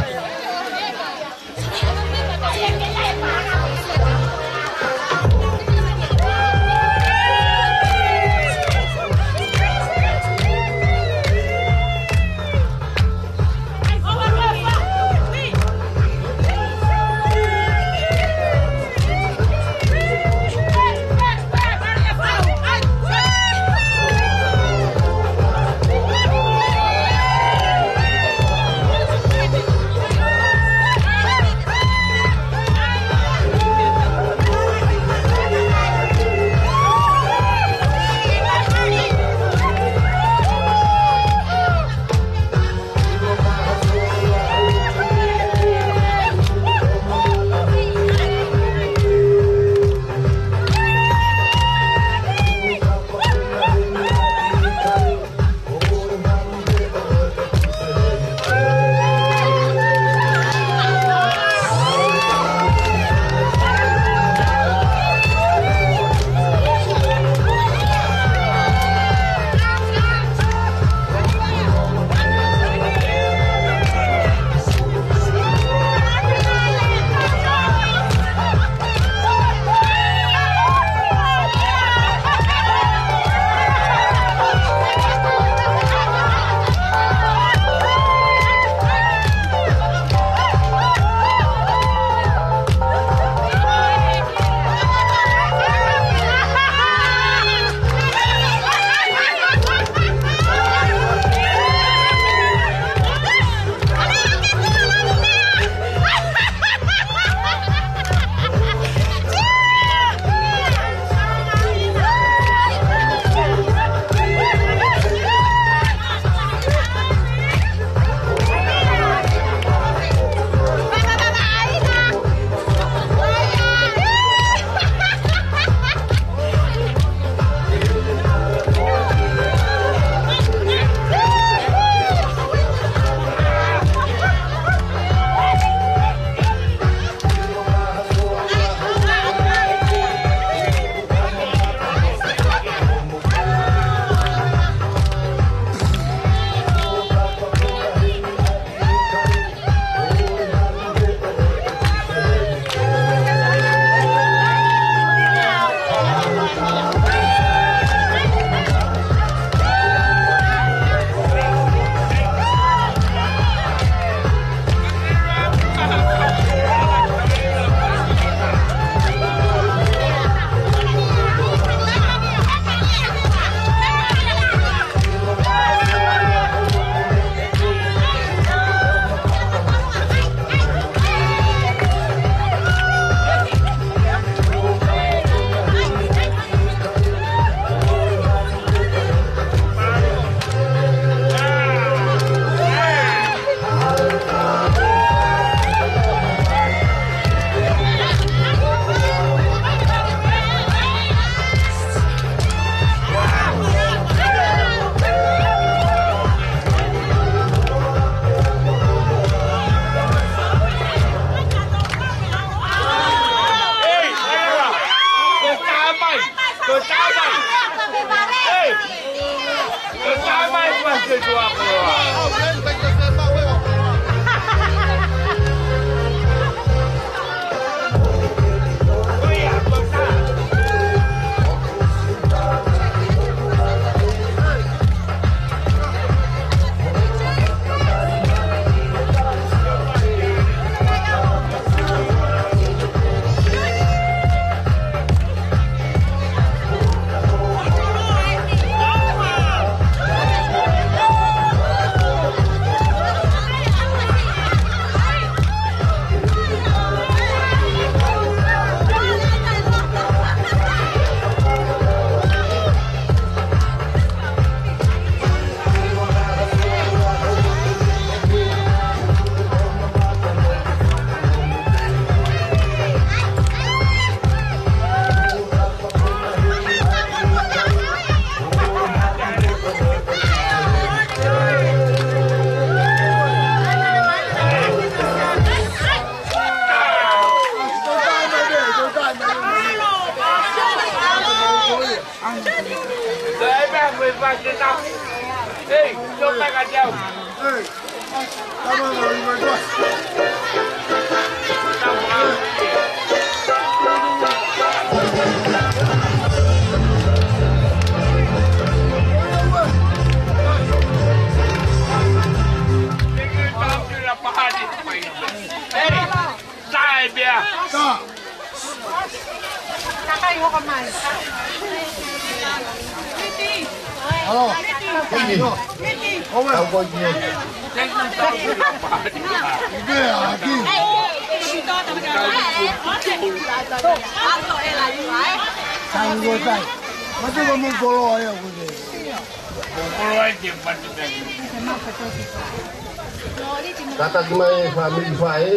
Speaker 2: Kata gimana family fae?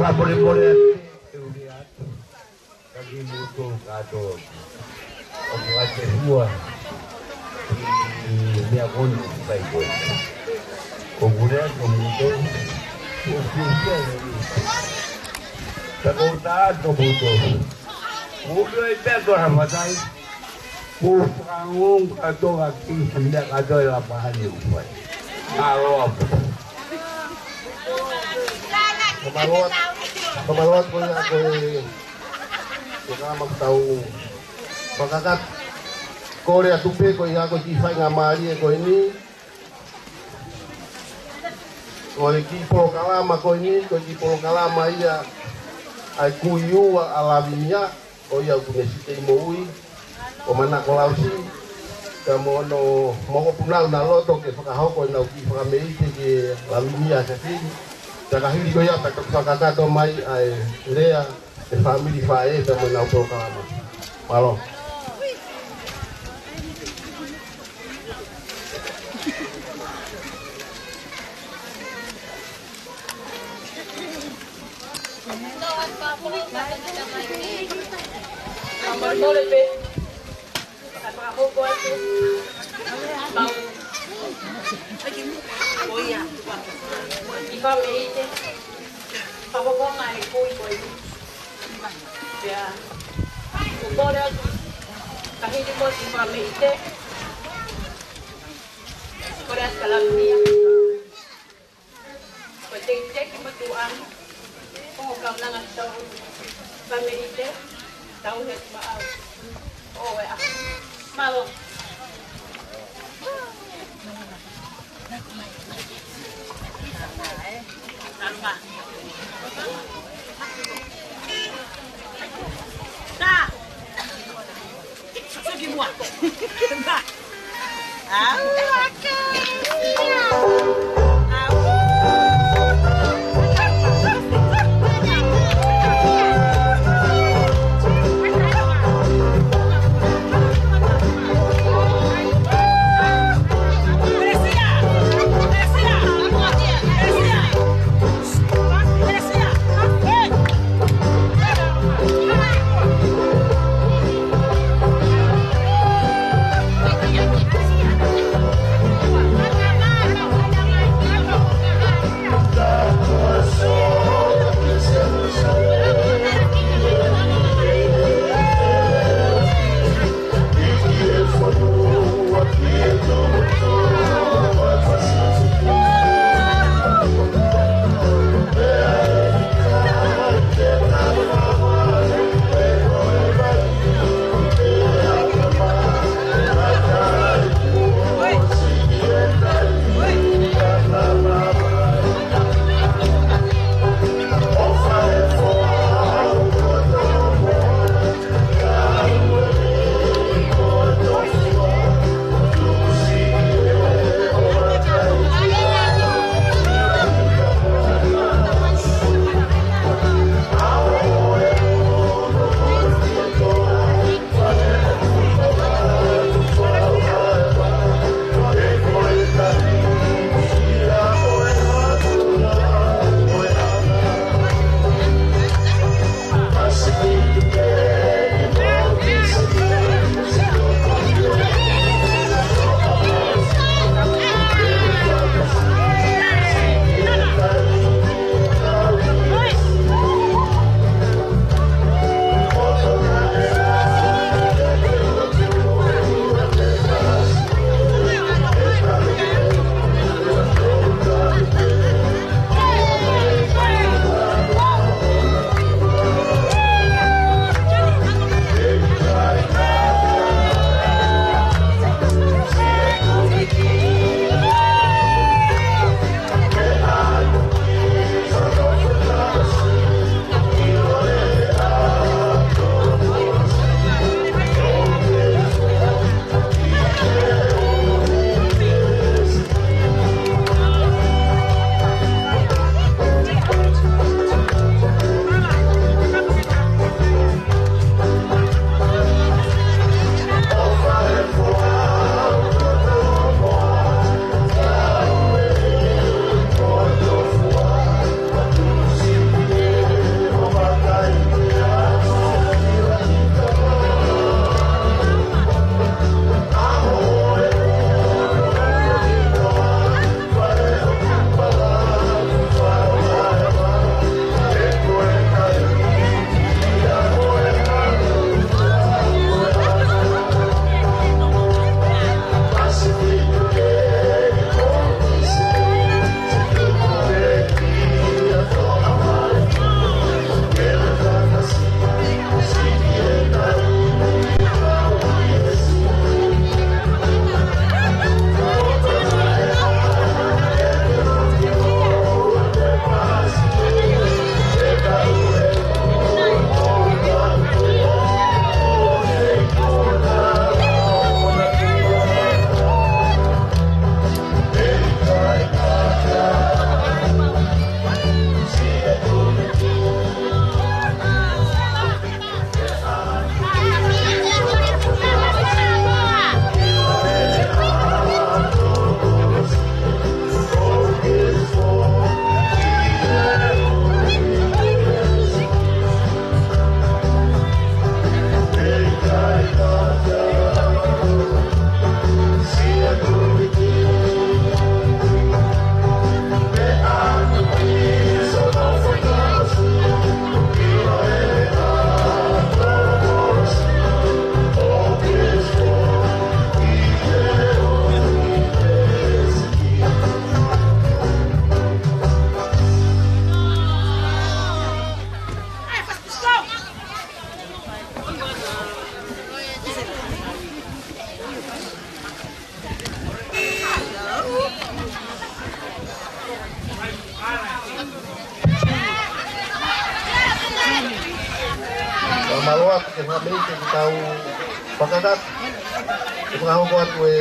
Speaker 2: Nggak boleh lihat lagi butuh kado obat kedua ini aku baik boy kemudian official kemudian kemudian itu Ramadan bukangung kado lagi hendak kado lapangan boy kalau Kemalot ko na ako kaya magtaong pagkakat Korea tupe ko yung ako tifay nga mali ko ini ko equipo kalama ko ini ko equipo kalama iya ay kuyu alaminya ko ya kunesite moui ko mana ko lausi kamo no mo punal na loto ke pakaho ko na uki pakameite ke alaminya sa Jaka hindi ko yan, pagkakatato may ay Lea, the family fae, sa mga naupo ka naman. Malo.
Speaker 7: Family, papa ko mai kuy ya uboda kahit mo si family korea kalamnia pwede check matuan kung kam na nga family tahu het maaw oh ya malo Nah, sige mo ako.
Speaker 2: waktu ke family ke tahu pakakat pengahu buat we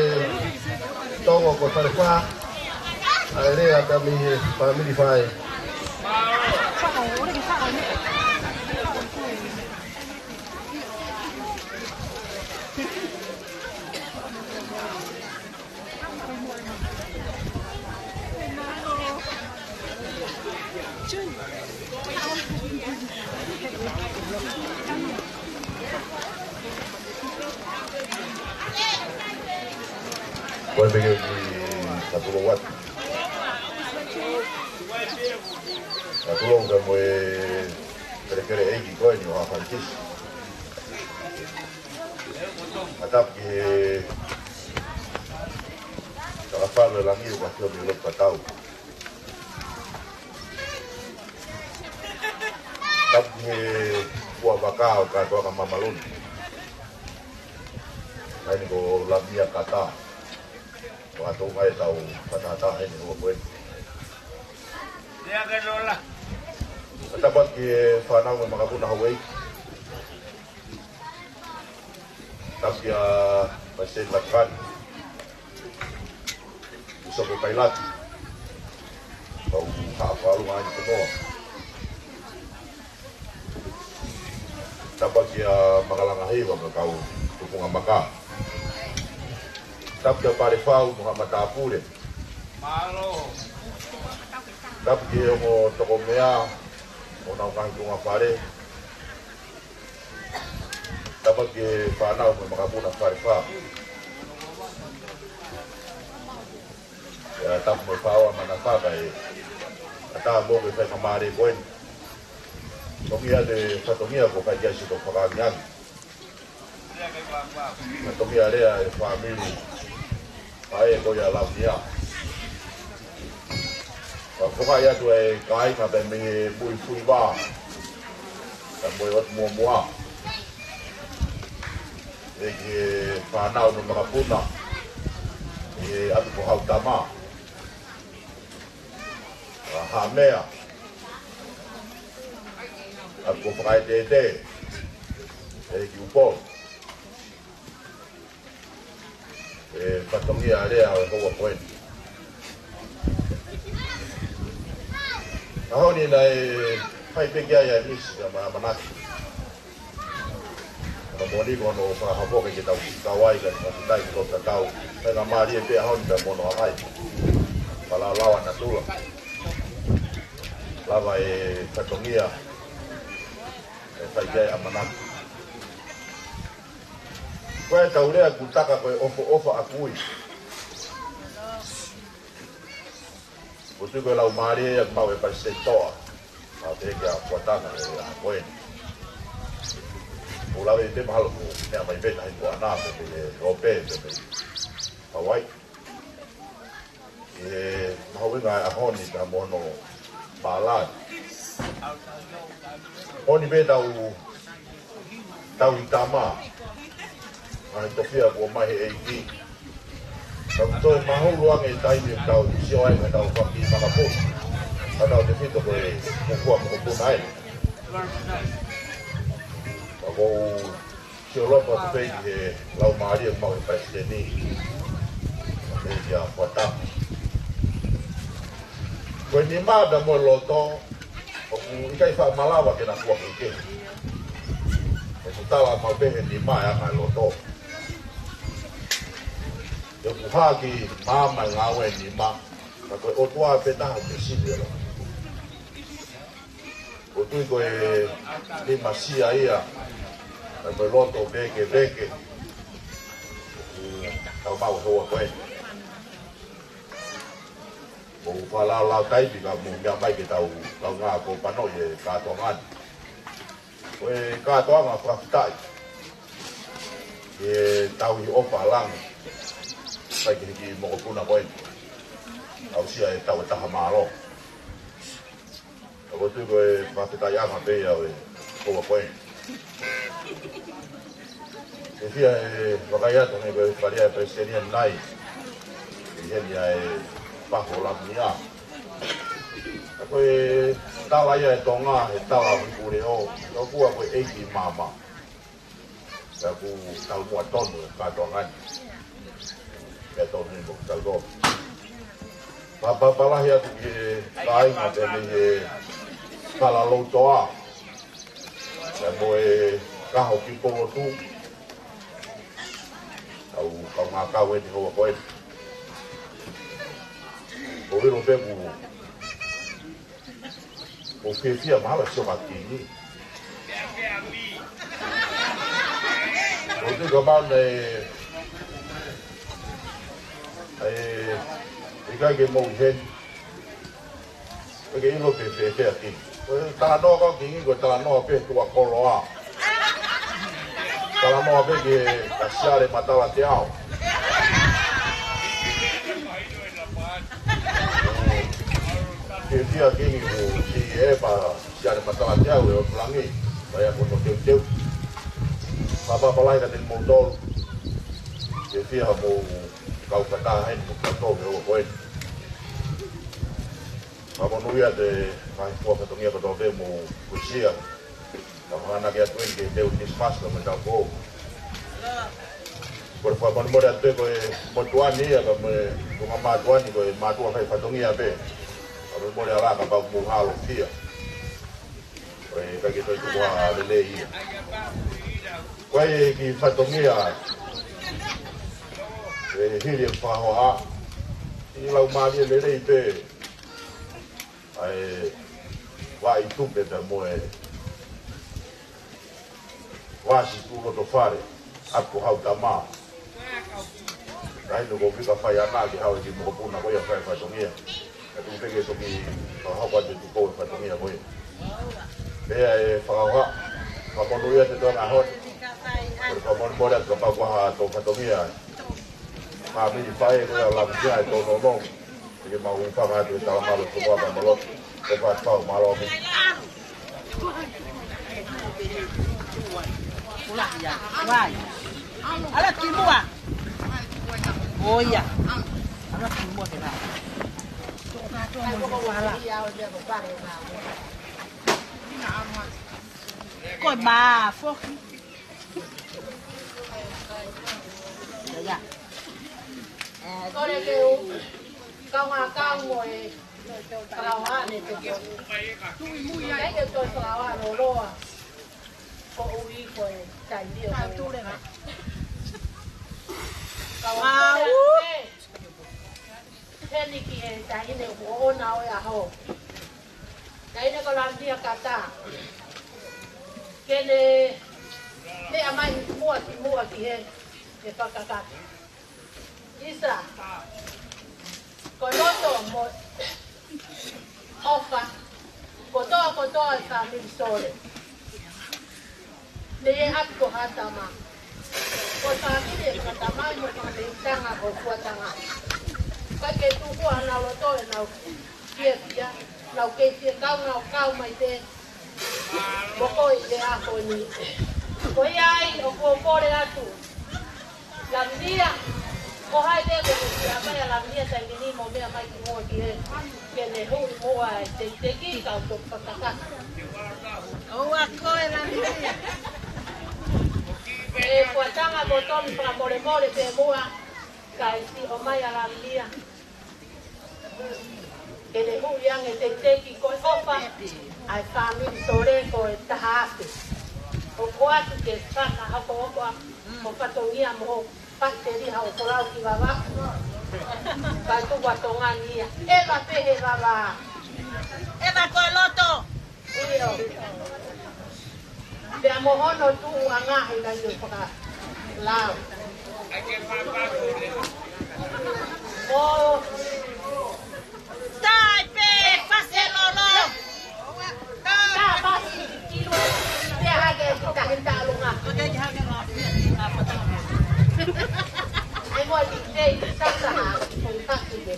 Speaker 2: tongo ko farfa ale ada mi family fai
Speaker 9: Boleh pergi satu lewat. Satu lewat kamu kira-kira egi kau ni orang Francis. Atap ke kalau faham lagi pasti lebih lepas tahu. Atap ke buah bakal kata orang Mamalun. Ini ko lamia kata. Waktu saya tahu kata-kata ini semua pun. Dia akan lah. Kita buat ke fanang memang aku nak away. Tapi dia masih lakukan. Bisa berpailat. Kau apa lu aja semua. Dapat dia mengalang ahi waktu kau dukungan bakal. Tapi dia pada fau Muhammad Apu deh. Malu. Tapi dia mau toko mea, mau nak tunga pare. Tapi dia panau memang Apu nak pare fau. Ya tapi mau fau mana fau kaya. Kata mau ke saya kemari poin. Tomia de Tomia ko kaya si to pakangan. Tomia dia family. Ai ko ya la dia. Ko ya tu ai kai ka ben me bui fui ba. Ta bui ot mua. E ke pa na no ma puna. E atu ko hau tama. Ha mea. Aku pakai dede. E ki upo. Patongia area o poen. Ahon ni lai pai pegia ya ni sama manak. Kalau ni kono pa hapo ke kita kawai kan kita itu tahu. Saya mari pe ahon da mono ai. Kalau lawan natura. Lava patongia. Pai pegia manak. Kau tahu dia aku tak apa offer akui. Betul kalau mari yang mau lepas sektor, ada yang kuatan ada poin. Pulau itu mahal tu, ni apa ibet hari buana, rope, Hawaii. Mahu ingat aku ni dah mono balat. Oh ni beda tahu itama. Tofia ko mai egi. Kalau mahu luang itu ini tahu siapa yang tahu kaki makapun. Kalau di situ boleh buku makapun naik. Kalau siapa pun pergi lau mari mau presiden ni, dia potong. Kau ni mah dah mau loto, aku ikai faham malah bagaimana kuat ikai. Setelah mau pergi ni mah yang loto. Yang buhagi mama ngawe ni mak, kalau otua petah mesti dia lah. Otu ko ni masia ia, kalau loto beke, kau mau hawa kau. Kau kalau tai juga mungkin baik kita tahu, kau ngaku panau je katongan. Kau katongan apa tak? Ye tahu ni opa lang. Bagi ni mau pun apa ini? Aku sih tahu tak hamalo. Aku tu kau masih tak yang apa ya? Kau apa ini? Jadi makanya tu ni kau pada presiden yang naik. Dia ni paholam ni ah. Aku tak layak tonga, tak layak boleh oh. Aku egi mama. Aku tahu muat ton katongan. Betul ni buk tahu. Balah ya di lain ada ni kalau toa. Semua kau kipo tu. Kau ngakau di hawa koin. Boleh robe bu. Ofisia malah cuma kini. Jadi kemana? Ikai ke mau hen. Ikai ini lebih besar lagi. Tanah no kau kini kau tanah no apa tua koloa. Tanah no apa ke kasar mata latiau. Dia kini si apa kasar mata latiau yo pelangi. Saya pun tiu-tiu. Bapa palai katin motor. Dia mau kau katahin kau kau koin. Bapa nuya de mai po katungia ko dobe mo kusia. Kau anak ya tuin ke deu dismas ko mendau ko. Por favor mo datu ko motuan ni ya ko mama tuan ni ko matu kai katungia be. Aro mo ala ka ba mo halo tia. Kaki itu buah lelei. Kau ki fatongia. Hilir fahoa. Ini lau mali lelei pe. Wa itu beda moe. Wa si tulo to fare. Aku hau tama. Rai no go fika fayana ki hau ki mo puna ko ya fatongia. Tapi pege to ki hau pa tu ko fatongia ko. Dia faham, kalau dia itu ngahot, kalau mau dia dapat buah atau katomia, kami di pay dia langsung itu ngomong, jadi mau faham itu dalam malu semua malu, dapat tahu malu ni.
Speaker 3: Pulang ya, why? Alat timua. Oh ya, alat timua kena. Coi bà phúc đấy à
Speaker 6: Tôi đây kêu cao ngồi cao hoa này tôi đấy kêu tôi cao hoa lô lô à có uy của chạy điều tu đây hả cao hoa thế này kia chạy này của nào à hồ đấy nó có làm gì cả ta cái này để anh mai mua thì hết để phát cả Isa có lót tổ một offer có to cả mình rồi để áp của hắn ta mà có sao cái để ta mai một cái tăng à có qua tăng à cái tu qua nào lo to nào kia nào kia cao mày thế bố coi để à coi ni coi ai ở cô để à tu làm gì à có hai đứa của mình apa yang làm gì tại vì mau bia mai mua kia này hú mua để cái cầu tục các
Speaker 3: coi làm gì
Speaker 6: qua tăng à bố tôm para mole để mua cái gì hôm mai làm gì à cái này hú yang để cái coi opa ai family sore coi tahap o kuat ke sana hapo mo patongia mo pasteri hau kolau ki baba kai tu patongan ia eva pehe baba
Speaker 3: eva koloto
Speaker 6: iyo be mohono tu anga ila yo paka lao oh
Speaker 3: tai pe paselolo
Speaker 6: ta pasti kilo dia hage kita hinta lunga
Speaker 3: okay hage lo apa tu
Speaker 6: ai mo dikte sa kung takide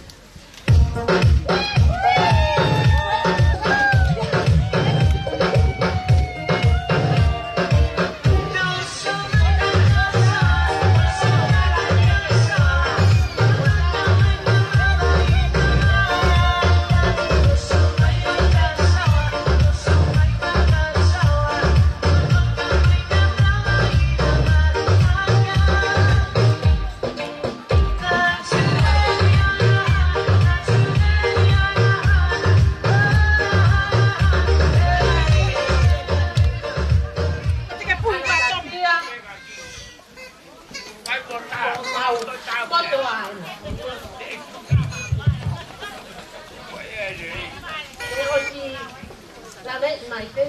Speaker 6: Pare mai te.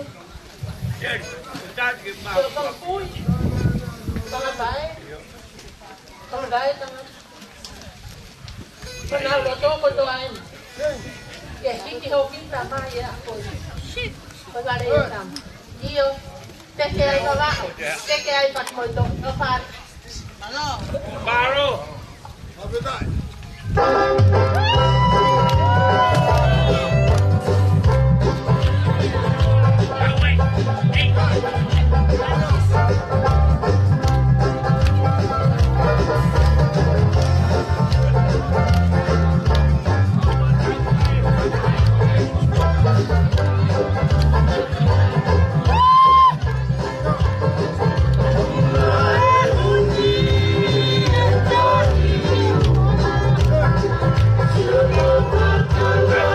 Speaker 6: Con pui. Con bae. Con bae con. Con nào lo to con to anh. Cái cái hộp kim ta mai vậy con. Con ra đây làm. Yêu. Cái nó vào. Cái bật mồi tụng nó phạt. Baro.
Speaker 10: Hãy subscribe cho kênh Ghiền Mì Gõ để không bỏ lỡ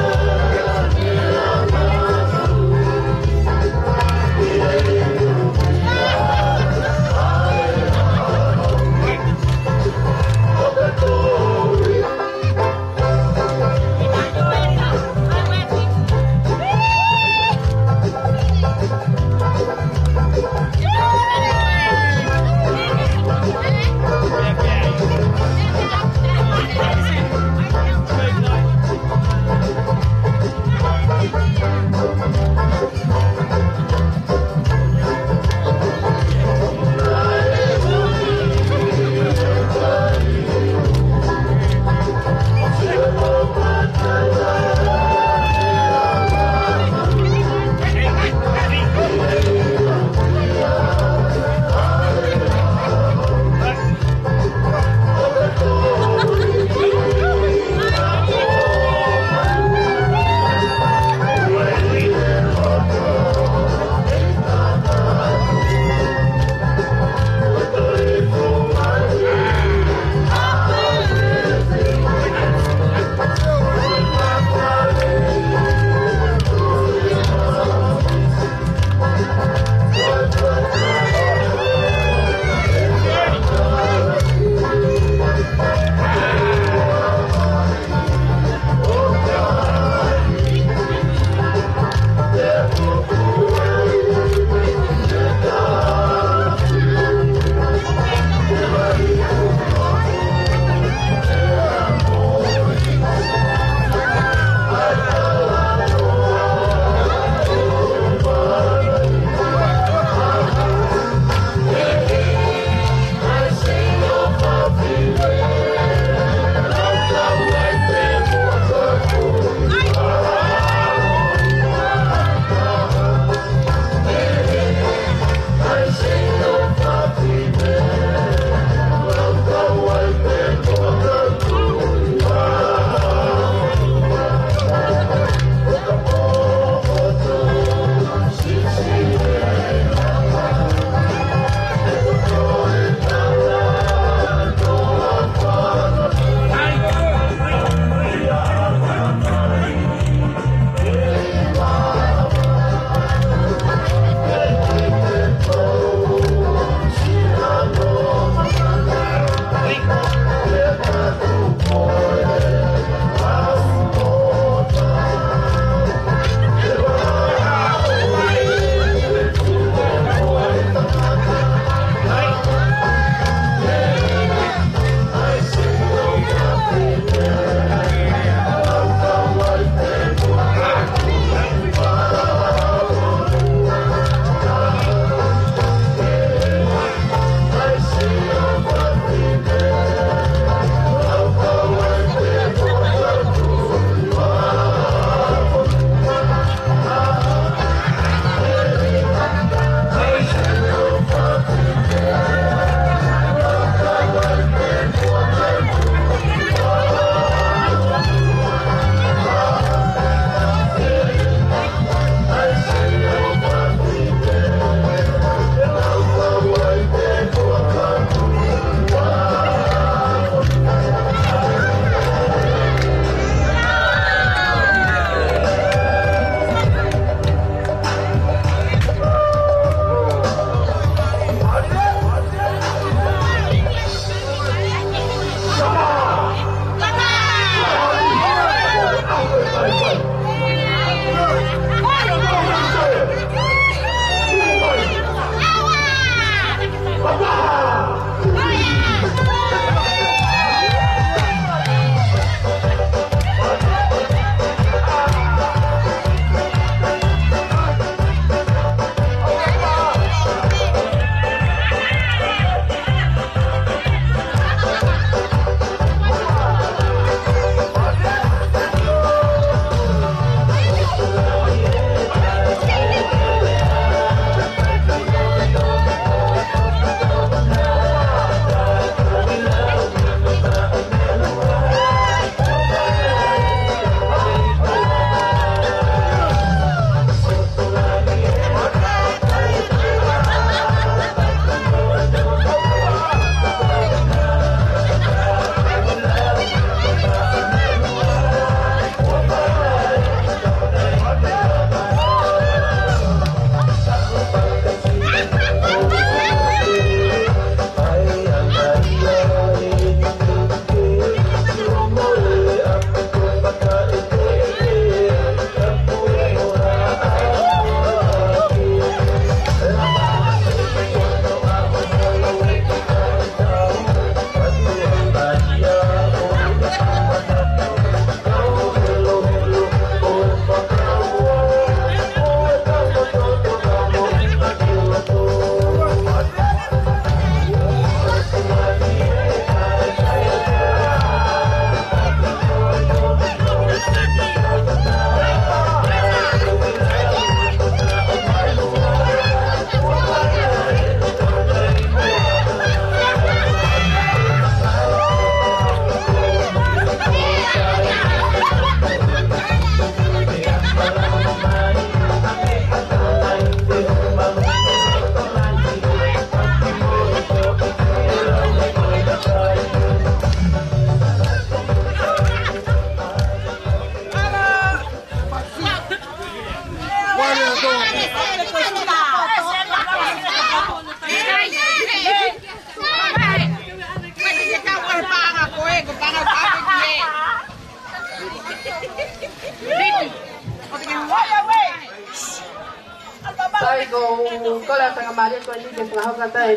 Speaker 7: Sai ko la tanga Maria ko ni ke traho kata e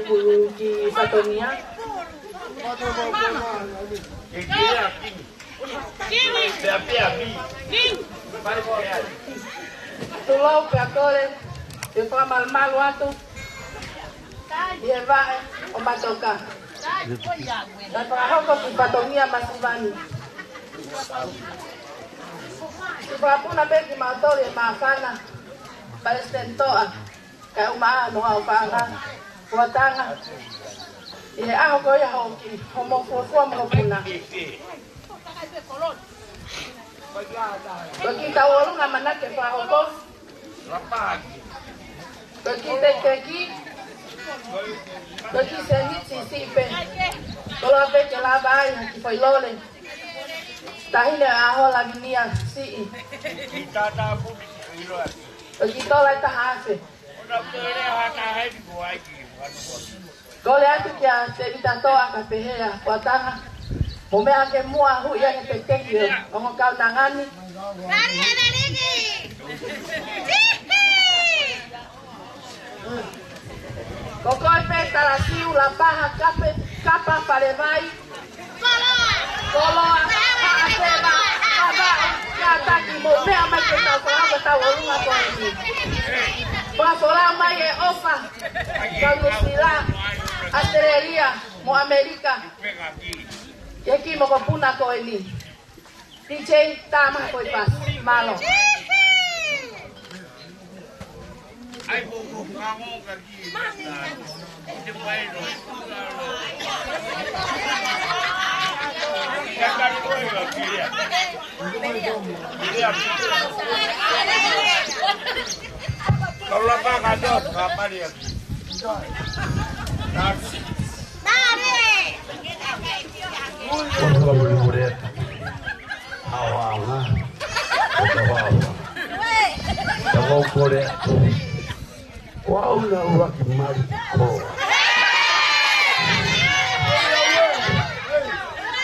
Speaker 7: ki Satonia. Tulau pe akore e fa mal watu. Dia va o matoka. La traho ko ki Satonia masivani. Supapuna beki matori maafana. Palestentoa kaya umaan mo ang panga watanga ile ako ko ya hoki homofofu mo kuna kita wolu ngamana ke pa hoko kita teki Bagi seni sisi pen kalau apa celah bay foi lole tahi le aho lagi nia si kita tahu bagi tolak tahase. Kole atu kia te vita toa ka pehea watanga. Momea ke mua hu ya ke tekio ngomo kau nangani. Koko pe tarasiu la paha kape kapa parevai. Kolo aseba aba ataki momea mai ke tau kala tau olunga ko ni. Pasola mai e ofa. Kanusila Australia mo Amerika. Yaki mo kapuna ko ni. DJ tama ko pas malo. Ai buku kamu kaki. Jempai lo. Kalau apa kado apa dia? Nari. Kalau boleh awalnya, awal. Kalau boleh, wow lah mari kau.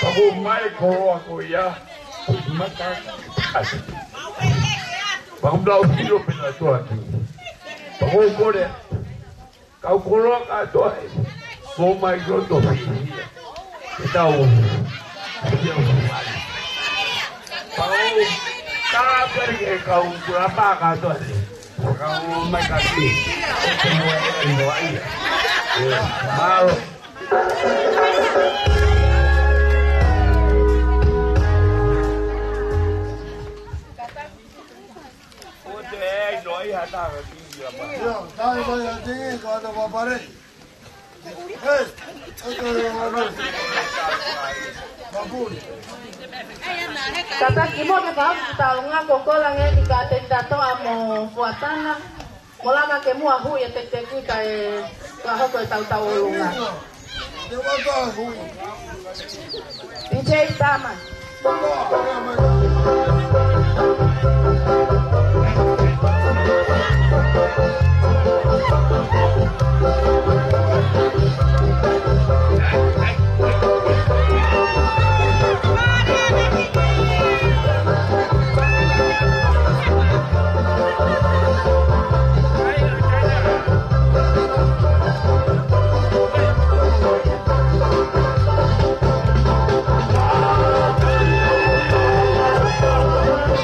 Speaker 7: Aku mai kau aku ya, mata kasih. Bang belau hidup bila tuan. Aku boleh, kau kolok atau kau mai jodoh tahu dia kembali. Kau pergi kau berapa kata kau mai kasih semua ini. Mau. Dai vai a dire cosa va fare. Kata kimo ke pa taunga kokola nge ikatenda to amo fuatana. Mola ma ke mu ahu ya teteku kai ka hoko tau lunga. DJ Taman.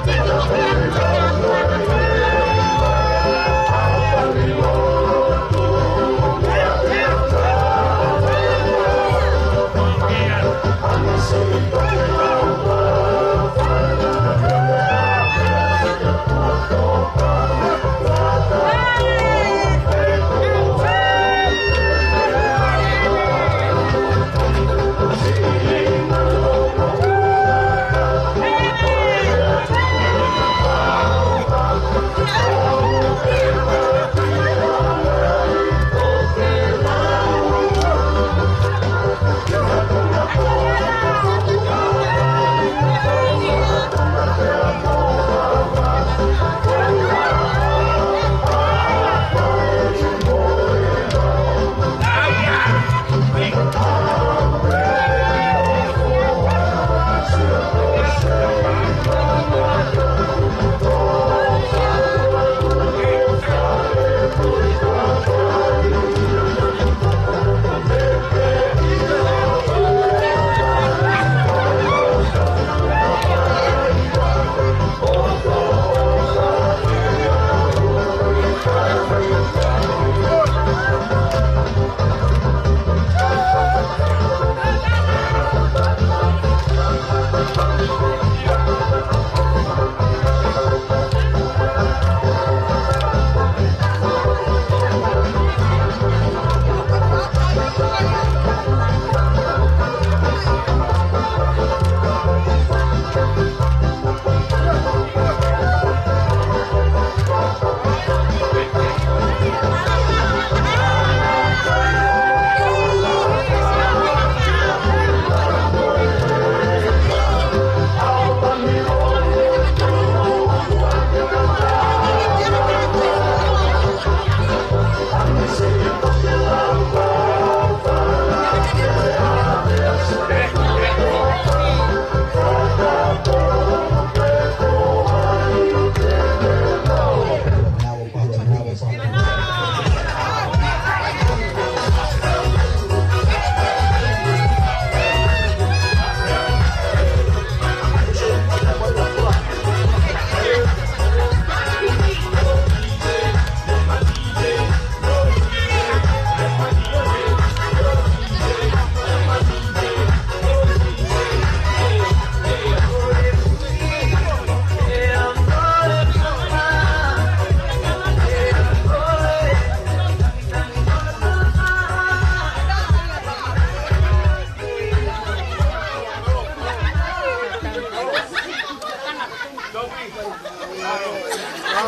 Speaker 10: Thank you.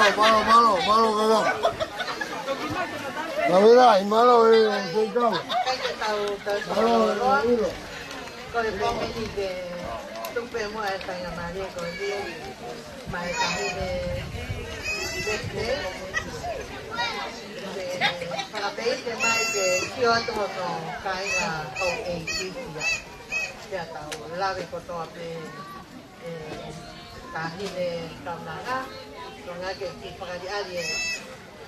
Speaker 2: Malo kagak. Kamera, malo kau. Malo ini.
Speaker 6: Kalau kau ini de, tumpe mo ay tanya Maria kau dia, mai kami de, para base de mai de, Kyoto no kaya kau AG dia tahu, lagi kau tahu apa, kami de kamera, kau ngaji di pengadilan dia,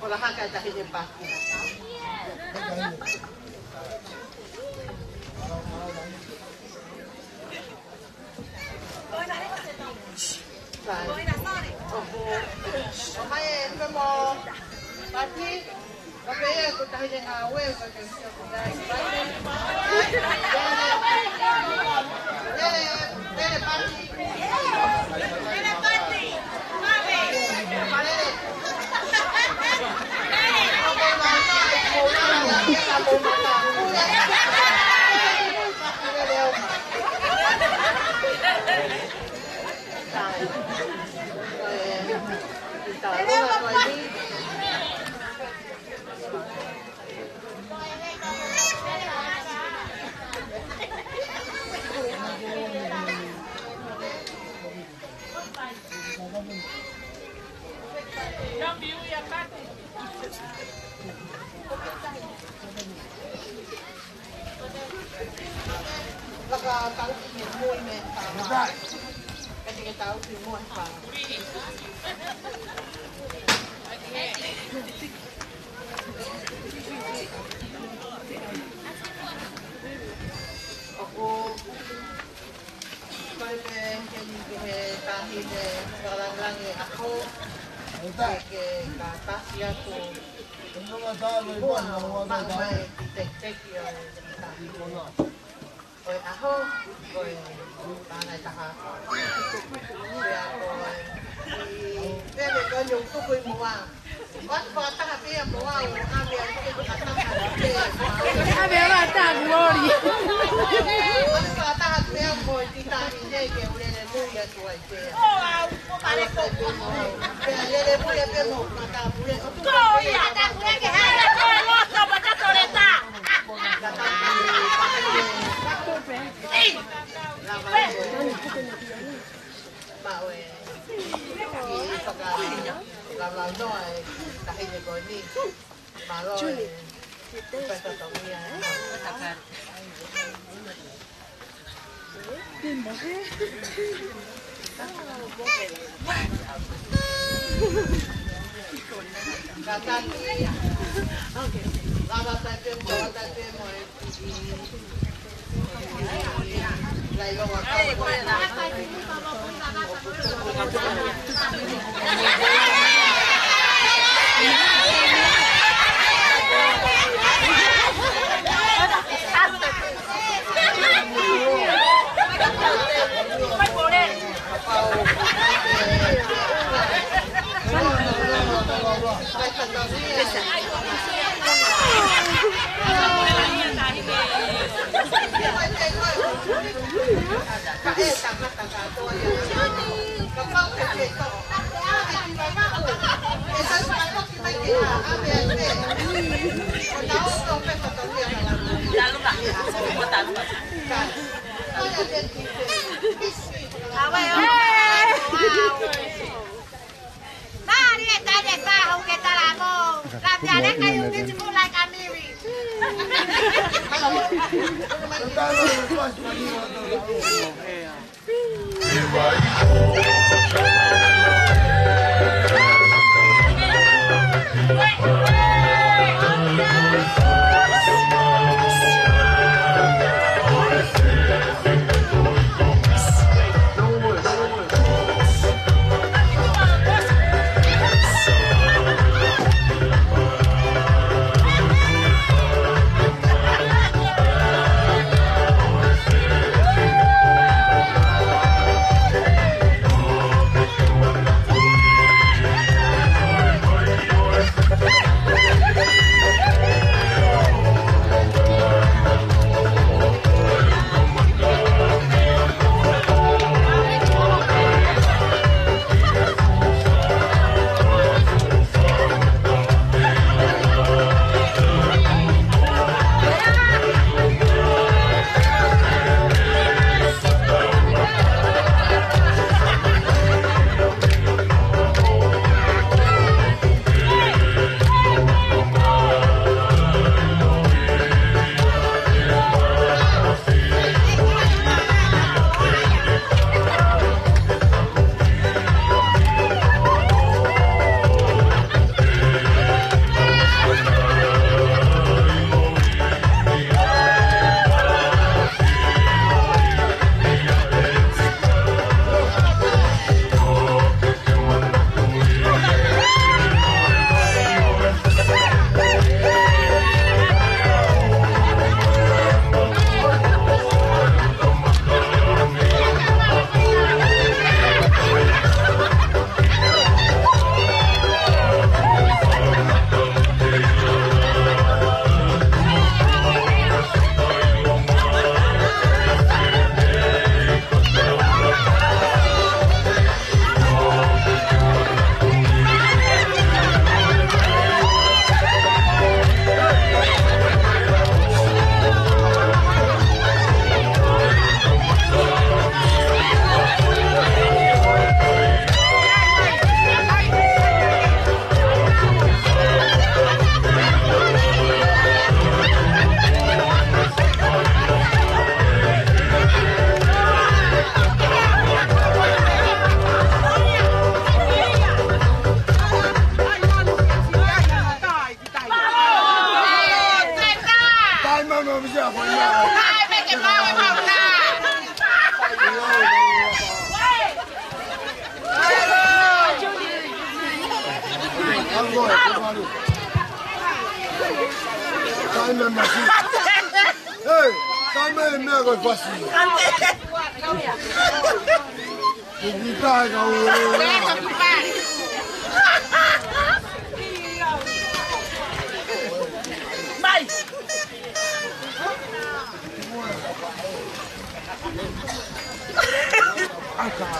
Speaker 6: kalau hak ada di pasti. Omae, como pati, papaya ko tayo ng awel ko tayo sa kulay. Dele pati. Dele pati. Mami. Dele. Ako na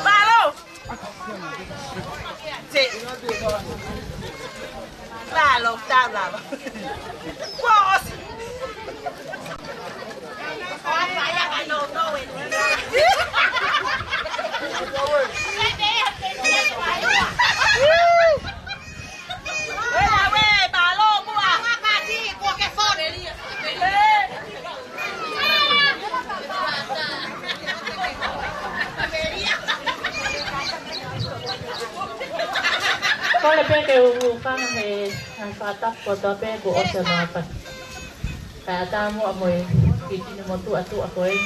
Speaker 3: Malo. Sí. Lalo, lalo. Vos. Saya kan no wait.
Speaker 10: Ko le pe ke u fa he an fa tap ko to pe ko o se ma pa. Ka ta mo amoy ki ti mo tu atu akoy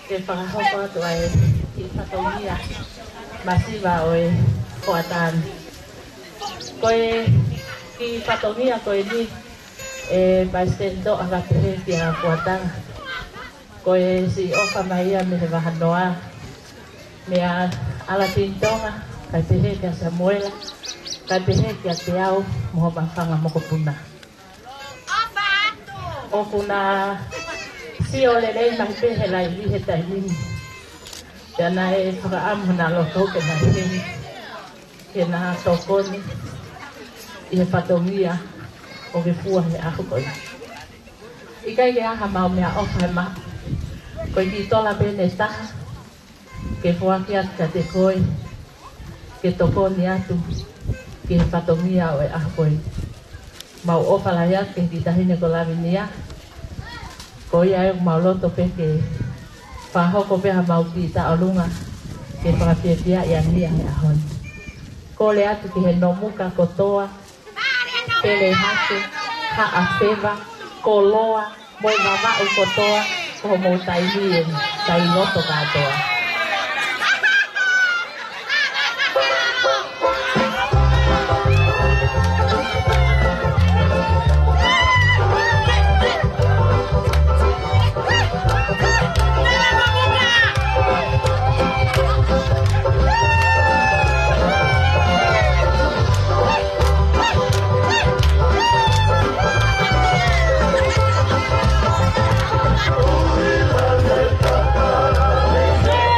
Speaker 10: ke fa ho ko to ai ki fa to ia. Masiva oi ko atan. Ko ki fa to ia ko ni ba stendo aga pe dia ko atan. Ko si o fa mai me va hanoa. Me ala pintonga ka pe ke Samuela. Kabehe kia te au moho mawhanga moko puna. O kuna si o lelei mahi pehe lai lihe tai lini. Tēnā whakaamu nā loko ke nā hini. Ke nā tokoni. I he patongia o ke fua he ahu koi. I kai ke aha mau mea ofa he maha. Koi ki tola bene taha. Ke fua kia ka te koi. Ke tokoni atu. Ke patomia o e ahoi. Mau ofa la ya ke ki tahine ko lavinia. Ko ia e mau loto pe ke whahoko pe ha mau ki ta olunga. Ke whakapia ia nia he ahoi. Ko le atu ki he nomuka kotoa. Pele hake, ha afeva, ko loa, moi mama u kotoa. Ko mo taimien, tai loto katoa.
Speaker 11: Yeah.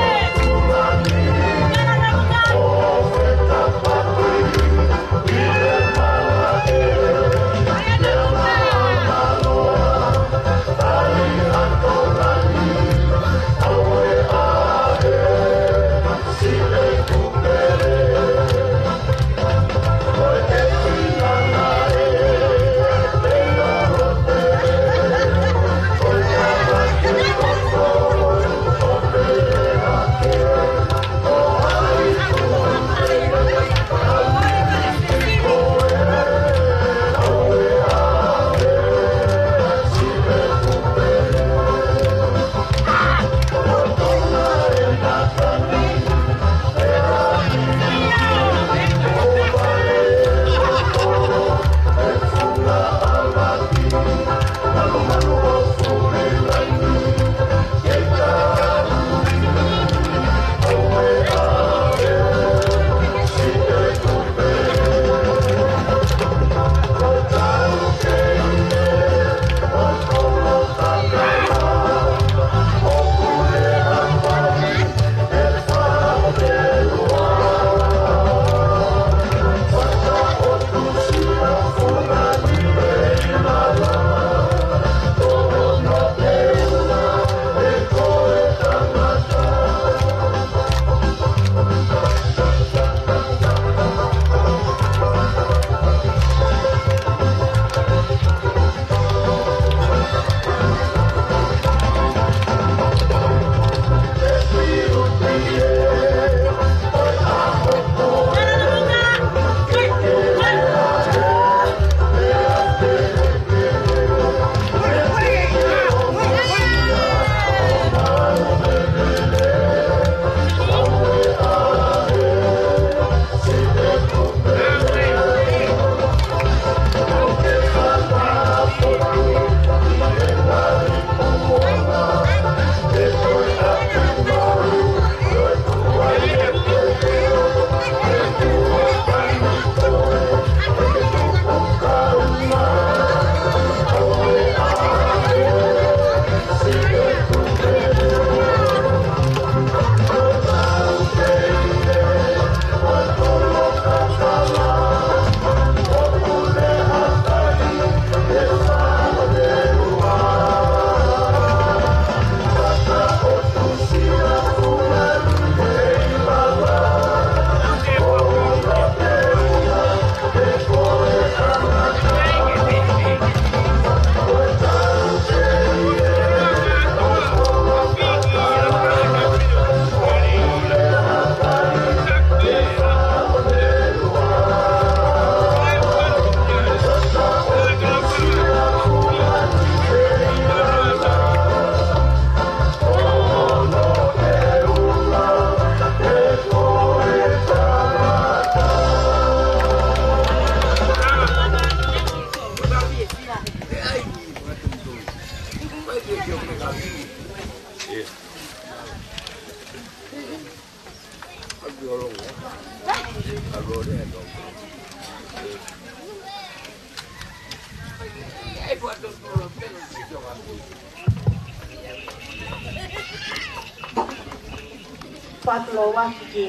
Speaker 11: Patloa que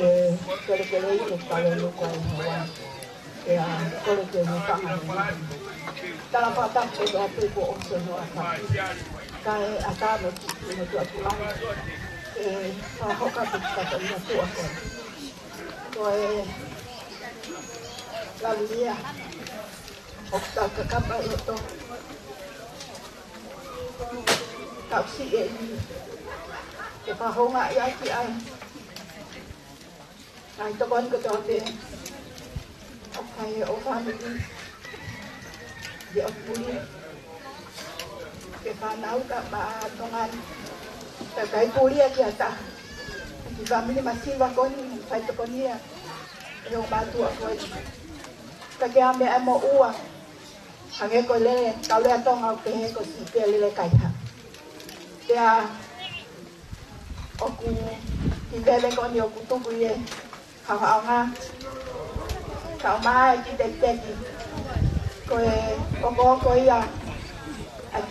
Speaker 11: kele i kale luka i hawa e a kole ke ni tanga tala pata ko do pe ko o se no asa ka e ata no ki no tu atula e pa hoka tu ka na tu ako ko e la lia o ta ka ka pa to ka si e pa honga ya ki ai ai to kon ko to te okay o family di opuli ke fanau ka ba tongan ta kai puli aki ata di family masih wa kon sai to konia yo ba tu ko ka ke ame amo ua ange ko le ka le tonga ke ko si pe le kai ha ya oku ti bele ko ni oku tu ye hao nga sao mai chị đẹp đẹp gì coi có ya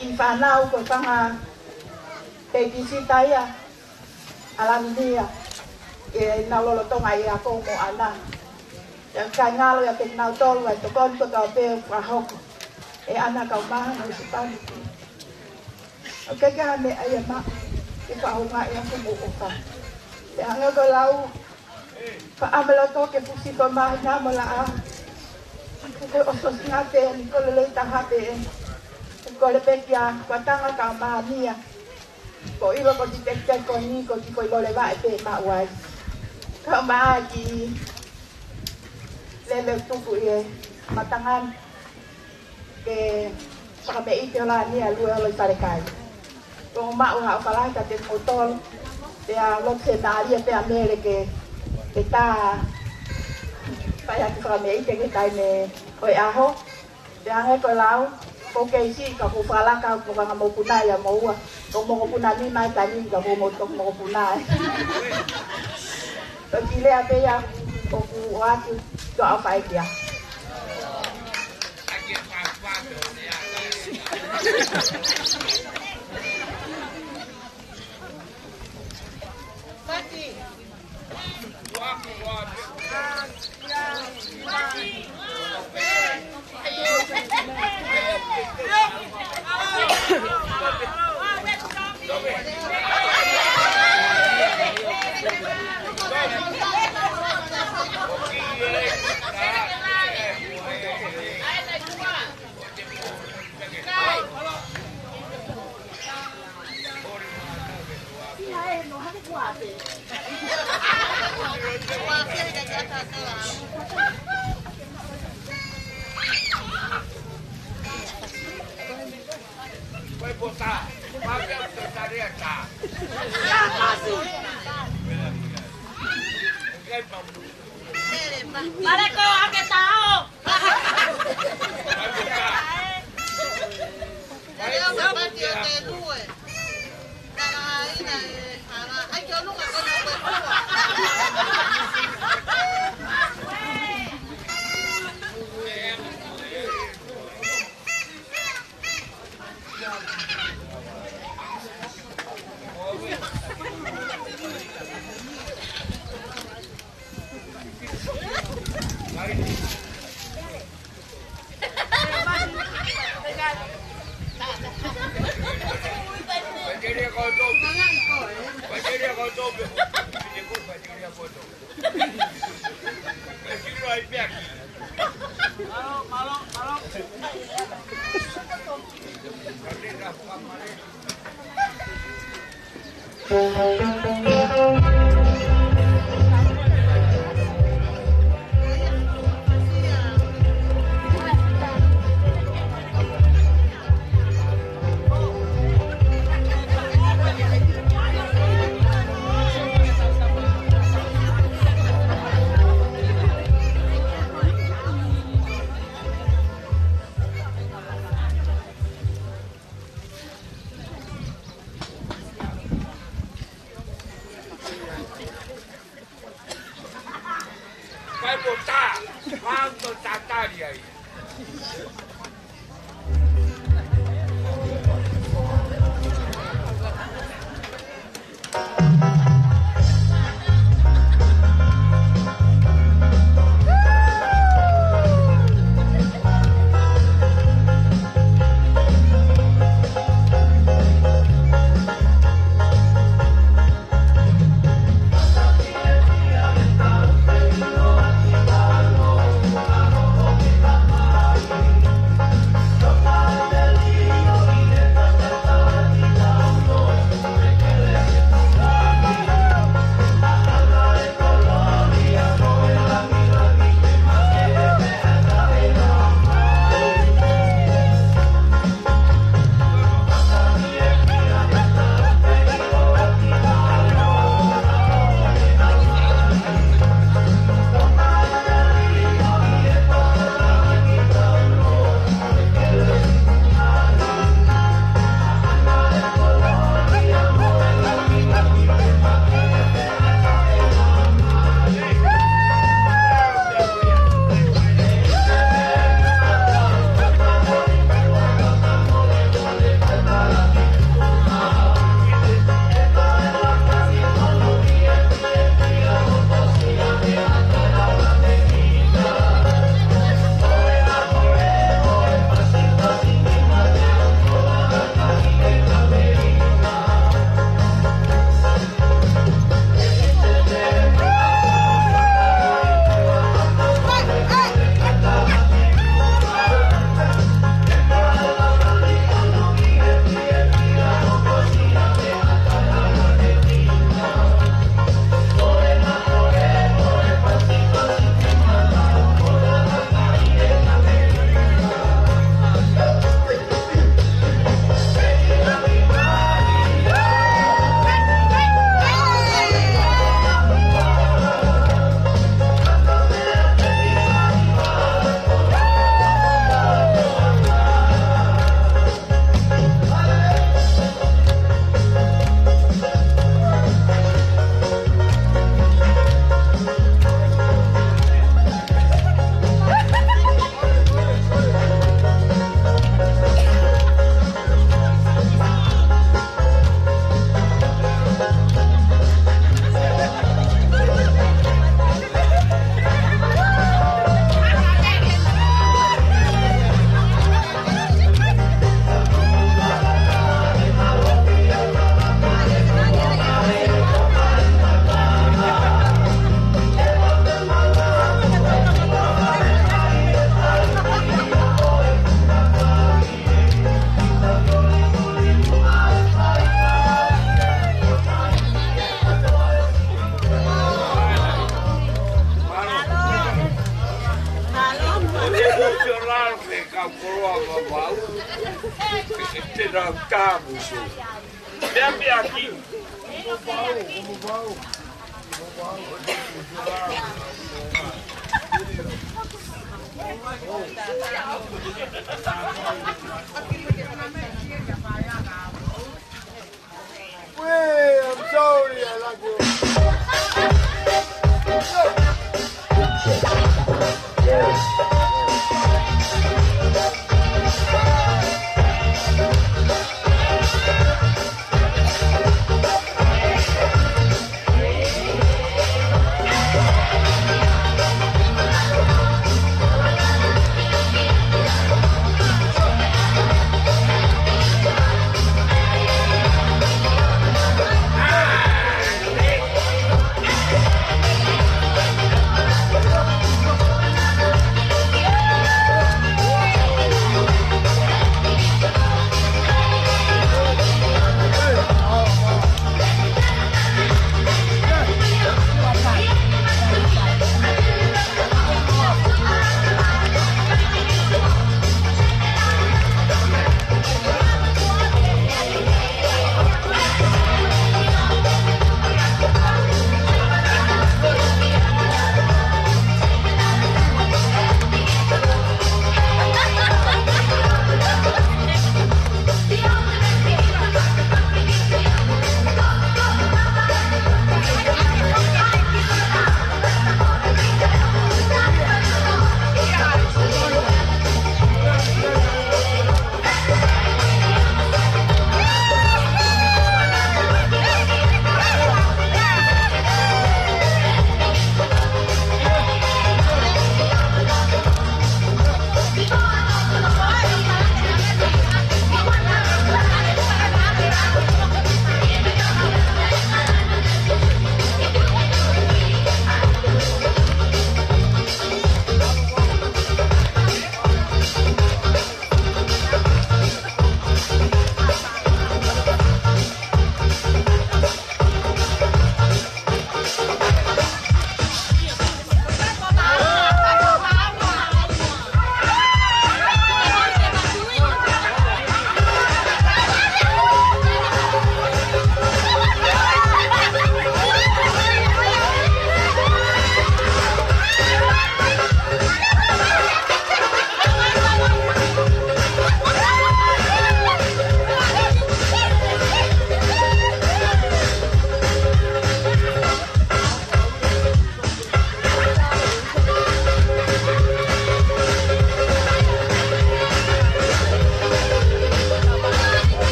Speaker 11: chị phá nào coi phá à để chị xin tay à làm gì à cái nào lo tông ai à cô mua ăn à yang cái nào lo cái nào to rồi tụi con có tao về và học cái ăn nào ma nó sẽ tan cái này ai mà cái phá không ai yang cũng mua cả yang cái lau Paamela to ke pusi ko mahina mola ko osos ngate ko le tahate ko le pekia patanga ka mania ko iba ko ditekta ko ni ko lo le ba te ma wai ka ma ji le tu ku ye matangan ke pa me ite la ni alu lo sare kai ko ma ha pala ka te motor ya lo senario pe amere ke kita phải làm mấy cái tay này rồi à hốt thì ăn hết rồi lão ok si cả phụ pha lá cao của bạn một phụ này là một còn một phụ này đi mai tại đi cả một phụ này rồi chỉ lấy bây giờ một phụ hoa chứ cho phải kìa
Speaker 3: Vale, coja que está.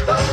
Speaker 12: Don't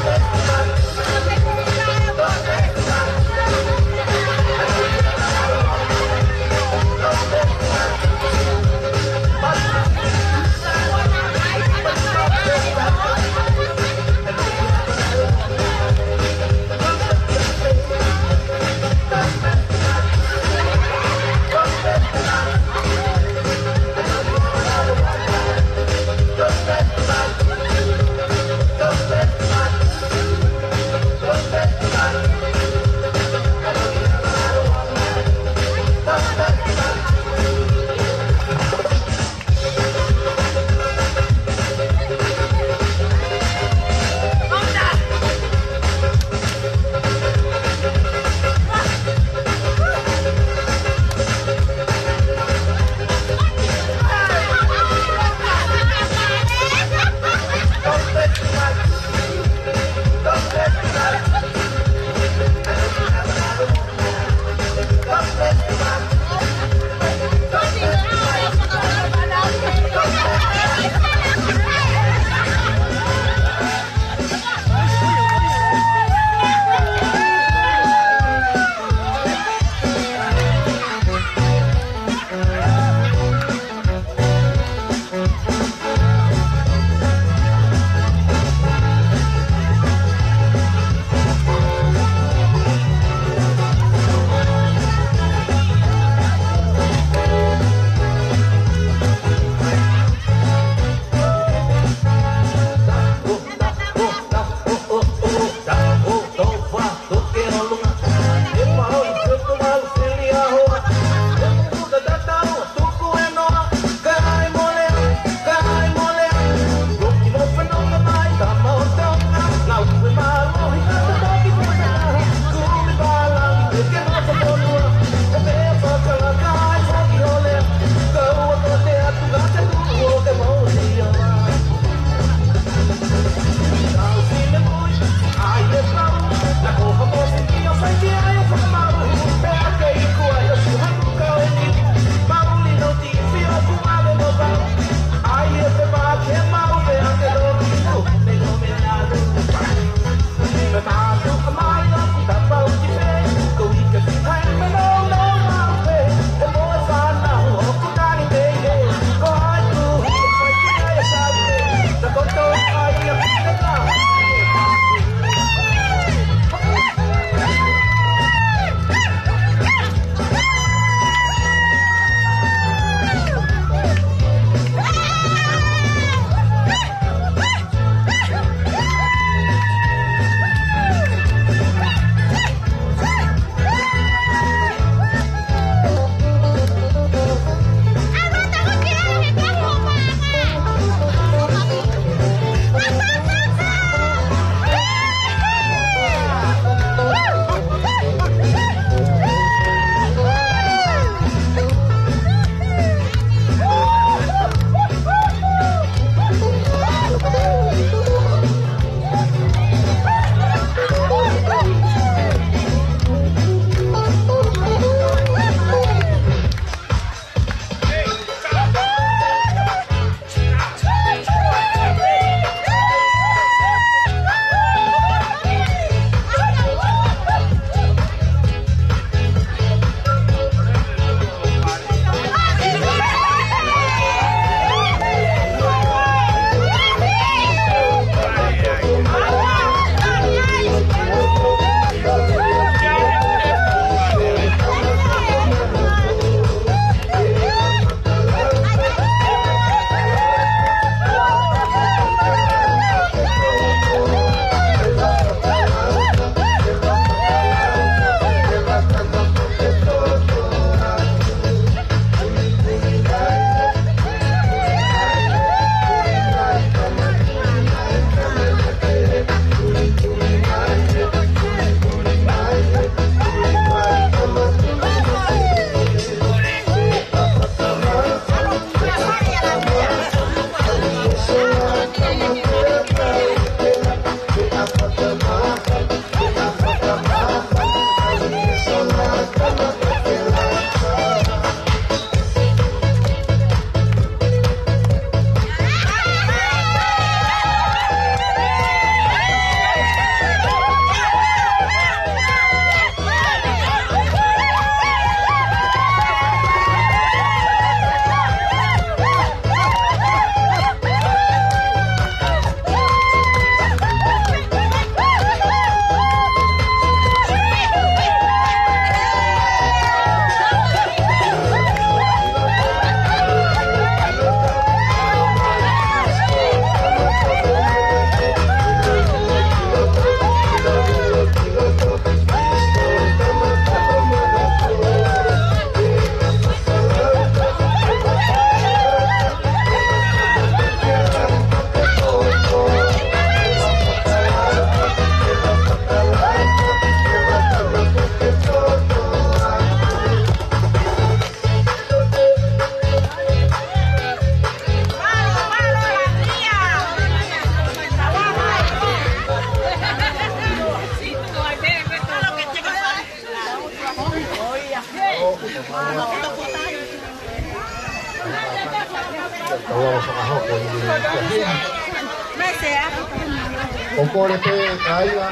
Speaker 2: Kokore pe kaya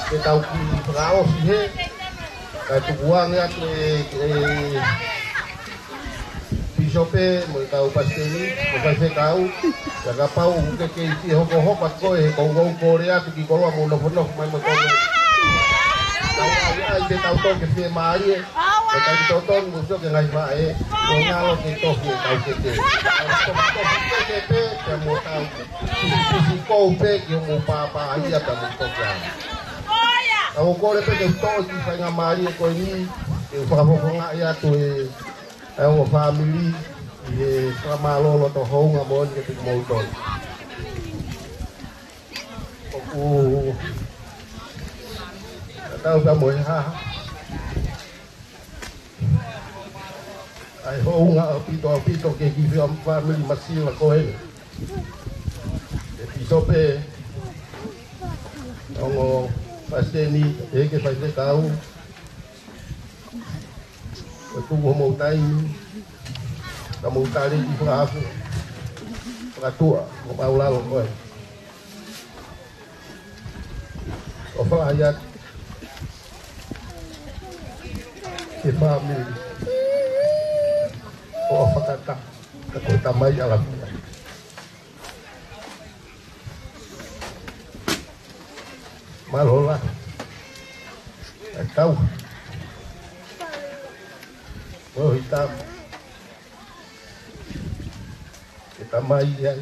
Speaker 2: ke tau ki prao he ka tu buang ya ke bisope mo tau pasteli mo pase kau jaga pau ke ti ho ho pat ko e ko go korea tu ki ko mo no no mai mo ko tau ai de tau to ke se mari e ka to to mo so ke ngai ma e ko ngalo ke to ke tau ke ke mo tau si ko pe ke mo pa ai ata mo ko ya au ko le pe ke to ki fa nga mari ko ni ke fa mo nga ya tu e au family e fa malo lo to ho nga mo ke mo to o tao ra mo ha ai ho nga pito ke ki family masila ko e sope ongo pasteni e ke fai te kau o tu mo tai ka mo tali i frafu pra tua o paula lo ko o fa ayat ke family o fa kata ka ko tamai ala malola tahu oh hitam kita mai ya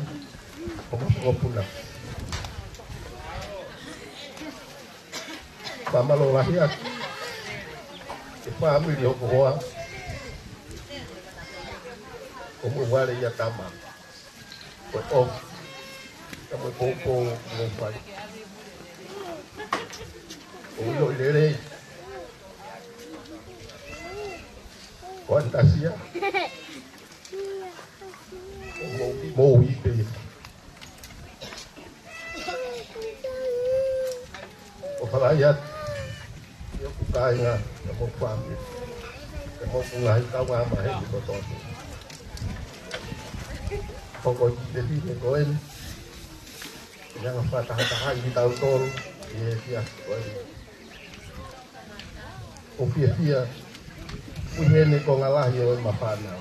Speaker 2: mau pulang pamalola ya family ho hoa como vale ya tama oh kamu popo mau pai ulo lele fantasia mau ipe o falayat yo kukai nga mo family mo pungai tao nga mai ko to ko de di ko en yang fatah di tau tol ya Ofia puhene ko ngalah yo mafana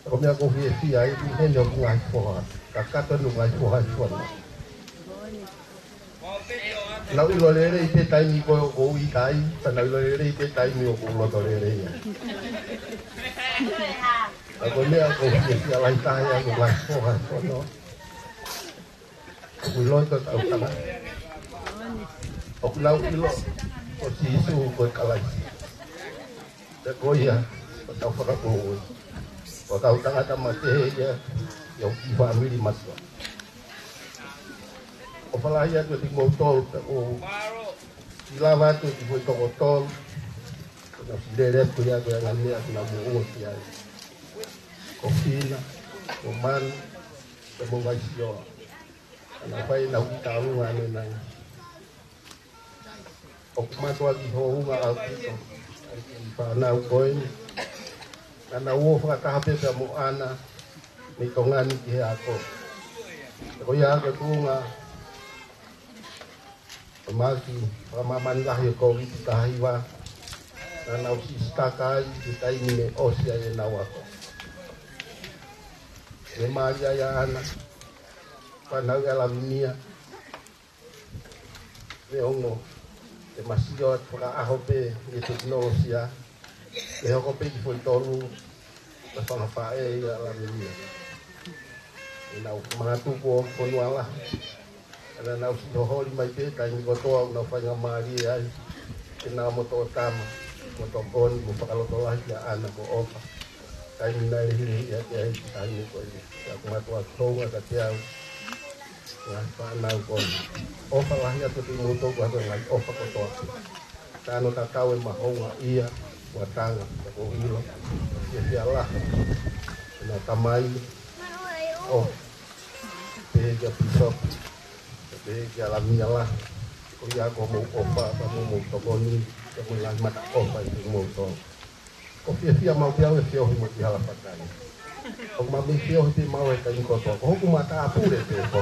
Speaker 2: ko mia ko ofia ai puhene ko ngai po kakato no ngai po ha po na ilo lere ite tai ni ko i tai na ilo lere ite tai ni ko lo to lere ya ko mia ko ofia lai tai ya ko ngai po ha po no ko lo to tau tama o lau ilo o si su ko kalai te ko ya o tau fara ko o tau tanga tama te ya yo ki family maswa o fala ya tu ti motol o silava tu ti foi to tol o si dere ko ya ko ngani na mo o ya ko fina o man te mo vai sio ana pai na uta lu ane na o kuma to aki ho uma au kito pa na u koin ana wo fa ka hape pe mo ana ni tongani ki he ako ko ya ka tunga maki pamaman lah yo ko kita hiwa ana usi stakai kita ini osia ye nawako e maria ya ana pana galamnia le ongo e masio para ahope e teknologia e hope ki foi tolu pa fa fa e ya lamnia e na o matu ko wala ana na usi holi mai pe kai ni gotoa na fanya mari ai kena moto tama moto kon mo pakalo to lah ya ana ko opa kai ni nai hi ya ya kai ni ko ya ko mato ko ga tiau ya pa na ko opa lah ya to moto ko ga lai opa ko to tano ta tau ma honga ia watanga ko hilo ya Allah na tamai oh pega pisok ke alam nyala ko ya ko mo opa pa mo to koni ko mo lang mata opa itu mo to ko fia mau pia fio mo ti hala pakai ko ma mi fio ti mau e kan ko to ko mata apure te ko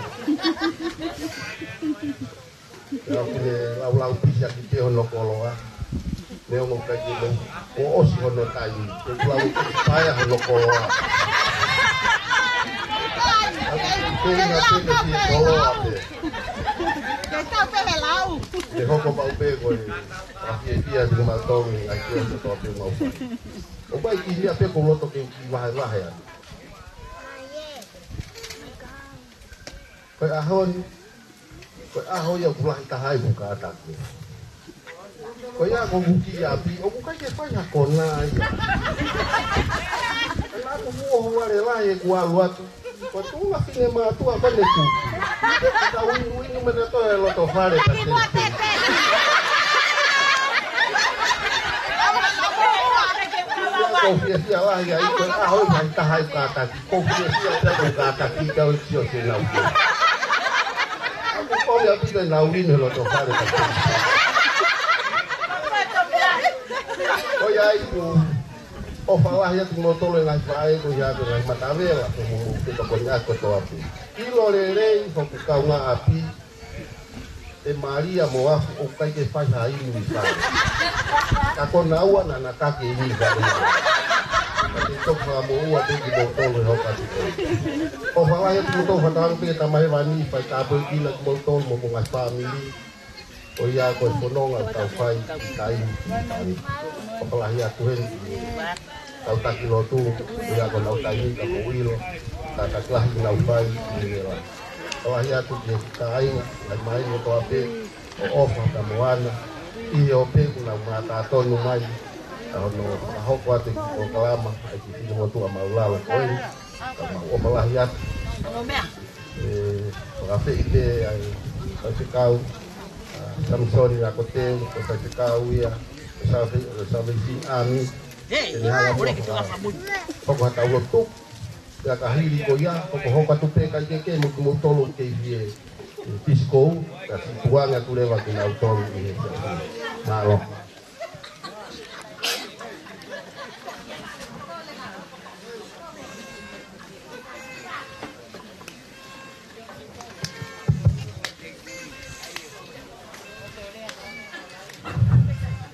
Speaker 2: ya ko le lau pisa ki te ono koloa le mo ka ki mo o osi ono tai ko lau paya ono koloa aku na te ki koloa de hoko mau pe ko aki dia de matong aki o to pe mau o bai ki dia pe ko loto ke ki wa ya ko ahon ya pulang tahai buka tak ko ya ko buki ya pi o buka ke fa ya kona ya la ko mo wa le la e gua luatu ko tu la fine ma tu apa ne tu ta win me to lo to fare ta confia lah ya itu ahoi mai tahai kata confia ta kata kita sio se lau aku kau ya bisa laulin lo to fare ta oh ya itu o falah ya tu motor le ngai fae ko ya ko ngai matavela ko mo to ko ya ko to api ilo le ko ka nga api e Maria mo afu o kai ke fa hai ni fa ka ko na ua na ka ke ni ga ni to fa mo ua te ki motor le ho ka o falah ya tu to fa ta pe ta mai vani fa ta bo ki la motor mo mo ngai family o ya ko fononga ta fai kai o falah ya tu hen tau taki lo tu ya ko lau tai ka ko wilo ta ka klah ni lau pai ni la kalau ya tu dia kai lai mai ni to ape o ofa ta moana i o pe ku na mata to no mai no ho ko ate ko kalama ai ki mo tu ma la la ko o pala ya para fe ite ai ka kau Samson ya ko te ko ka kau ya sa si ami boleh kita sabun. Pokok tahu tu, dia kahili koya, pokok hoka tu pe kai ke mo tolo ke vie. Pisco, kasi tuang ya tu lewat ke autor ini. Malo.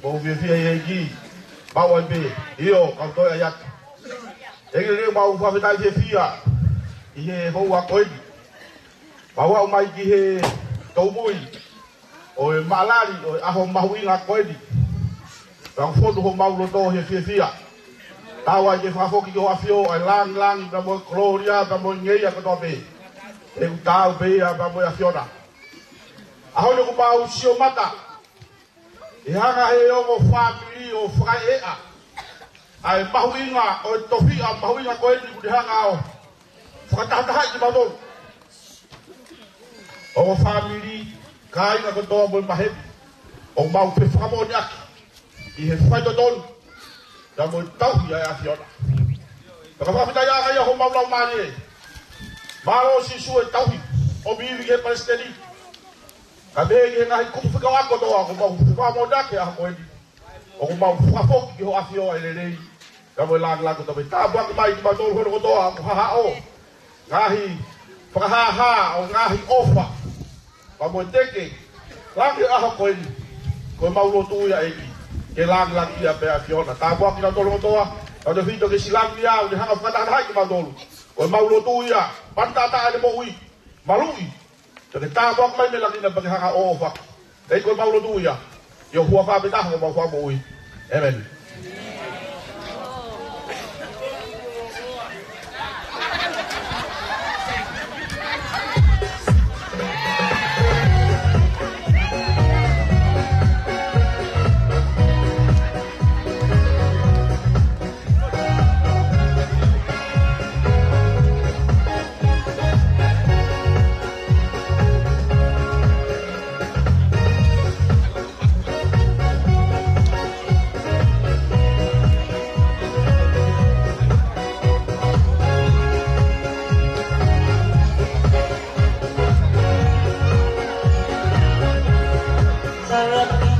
Speaker 9: Bau vie ye bawa be iyo kanto ayat engel mau fa betai he fia ihe ho wa koi bawa mai ki he tobui o malari o aho mahui nga koi di bang foto ho mau lo to he fia tawa je fa fo ki ho afio lang da mo gloria da mo ngeia ko to be e tau be ya ba mo afiona aho yo ko ba usio mata e hanga he o family o fraea ai mahuinga o tofia mahuinga ko ni ku hanga o fakata ha di badon o family kai na ko to mo mahe o mau pe famo dak i he fai don da mo tau ya afiona ka fa ya ya ho mau lau mani malo si su tau o bibi ke palestini kabe ke ngai ku fika wa ko to ko mau fa mo da ke ko di o ko mau fa fo ki ho afio ele ka mo lag lag to ta ba ke mai ba to ko to ha ha o ngahi fa ha ha o ngahi ofa pa mo teke lag a ko di ko mau lo tu ya iki ke lag lag ia pe afio na ta ba ki to lo to o de vito ke silang dia o de hanga fa ta ha ki ma do ko mau lo tu ya pantata ale mo ui malui te tāwak mai me lagi na bagi hanga ofa dei ko mau lo tuya yo hua fa beta ho mau fa moi amen
Speaker 12: Saya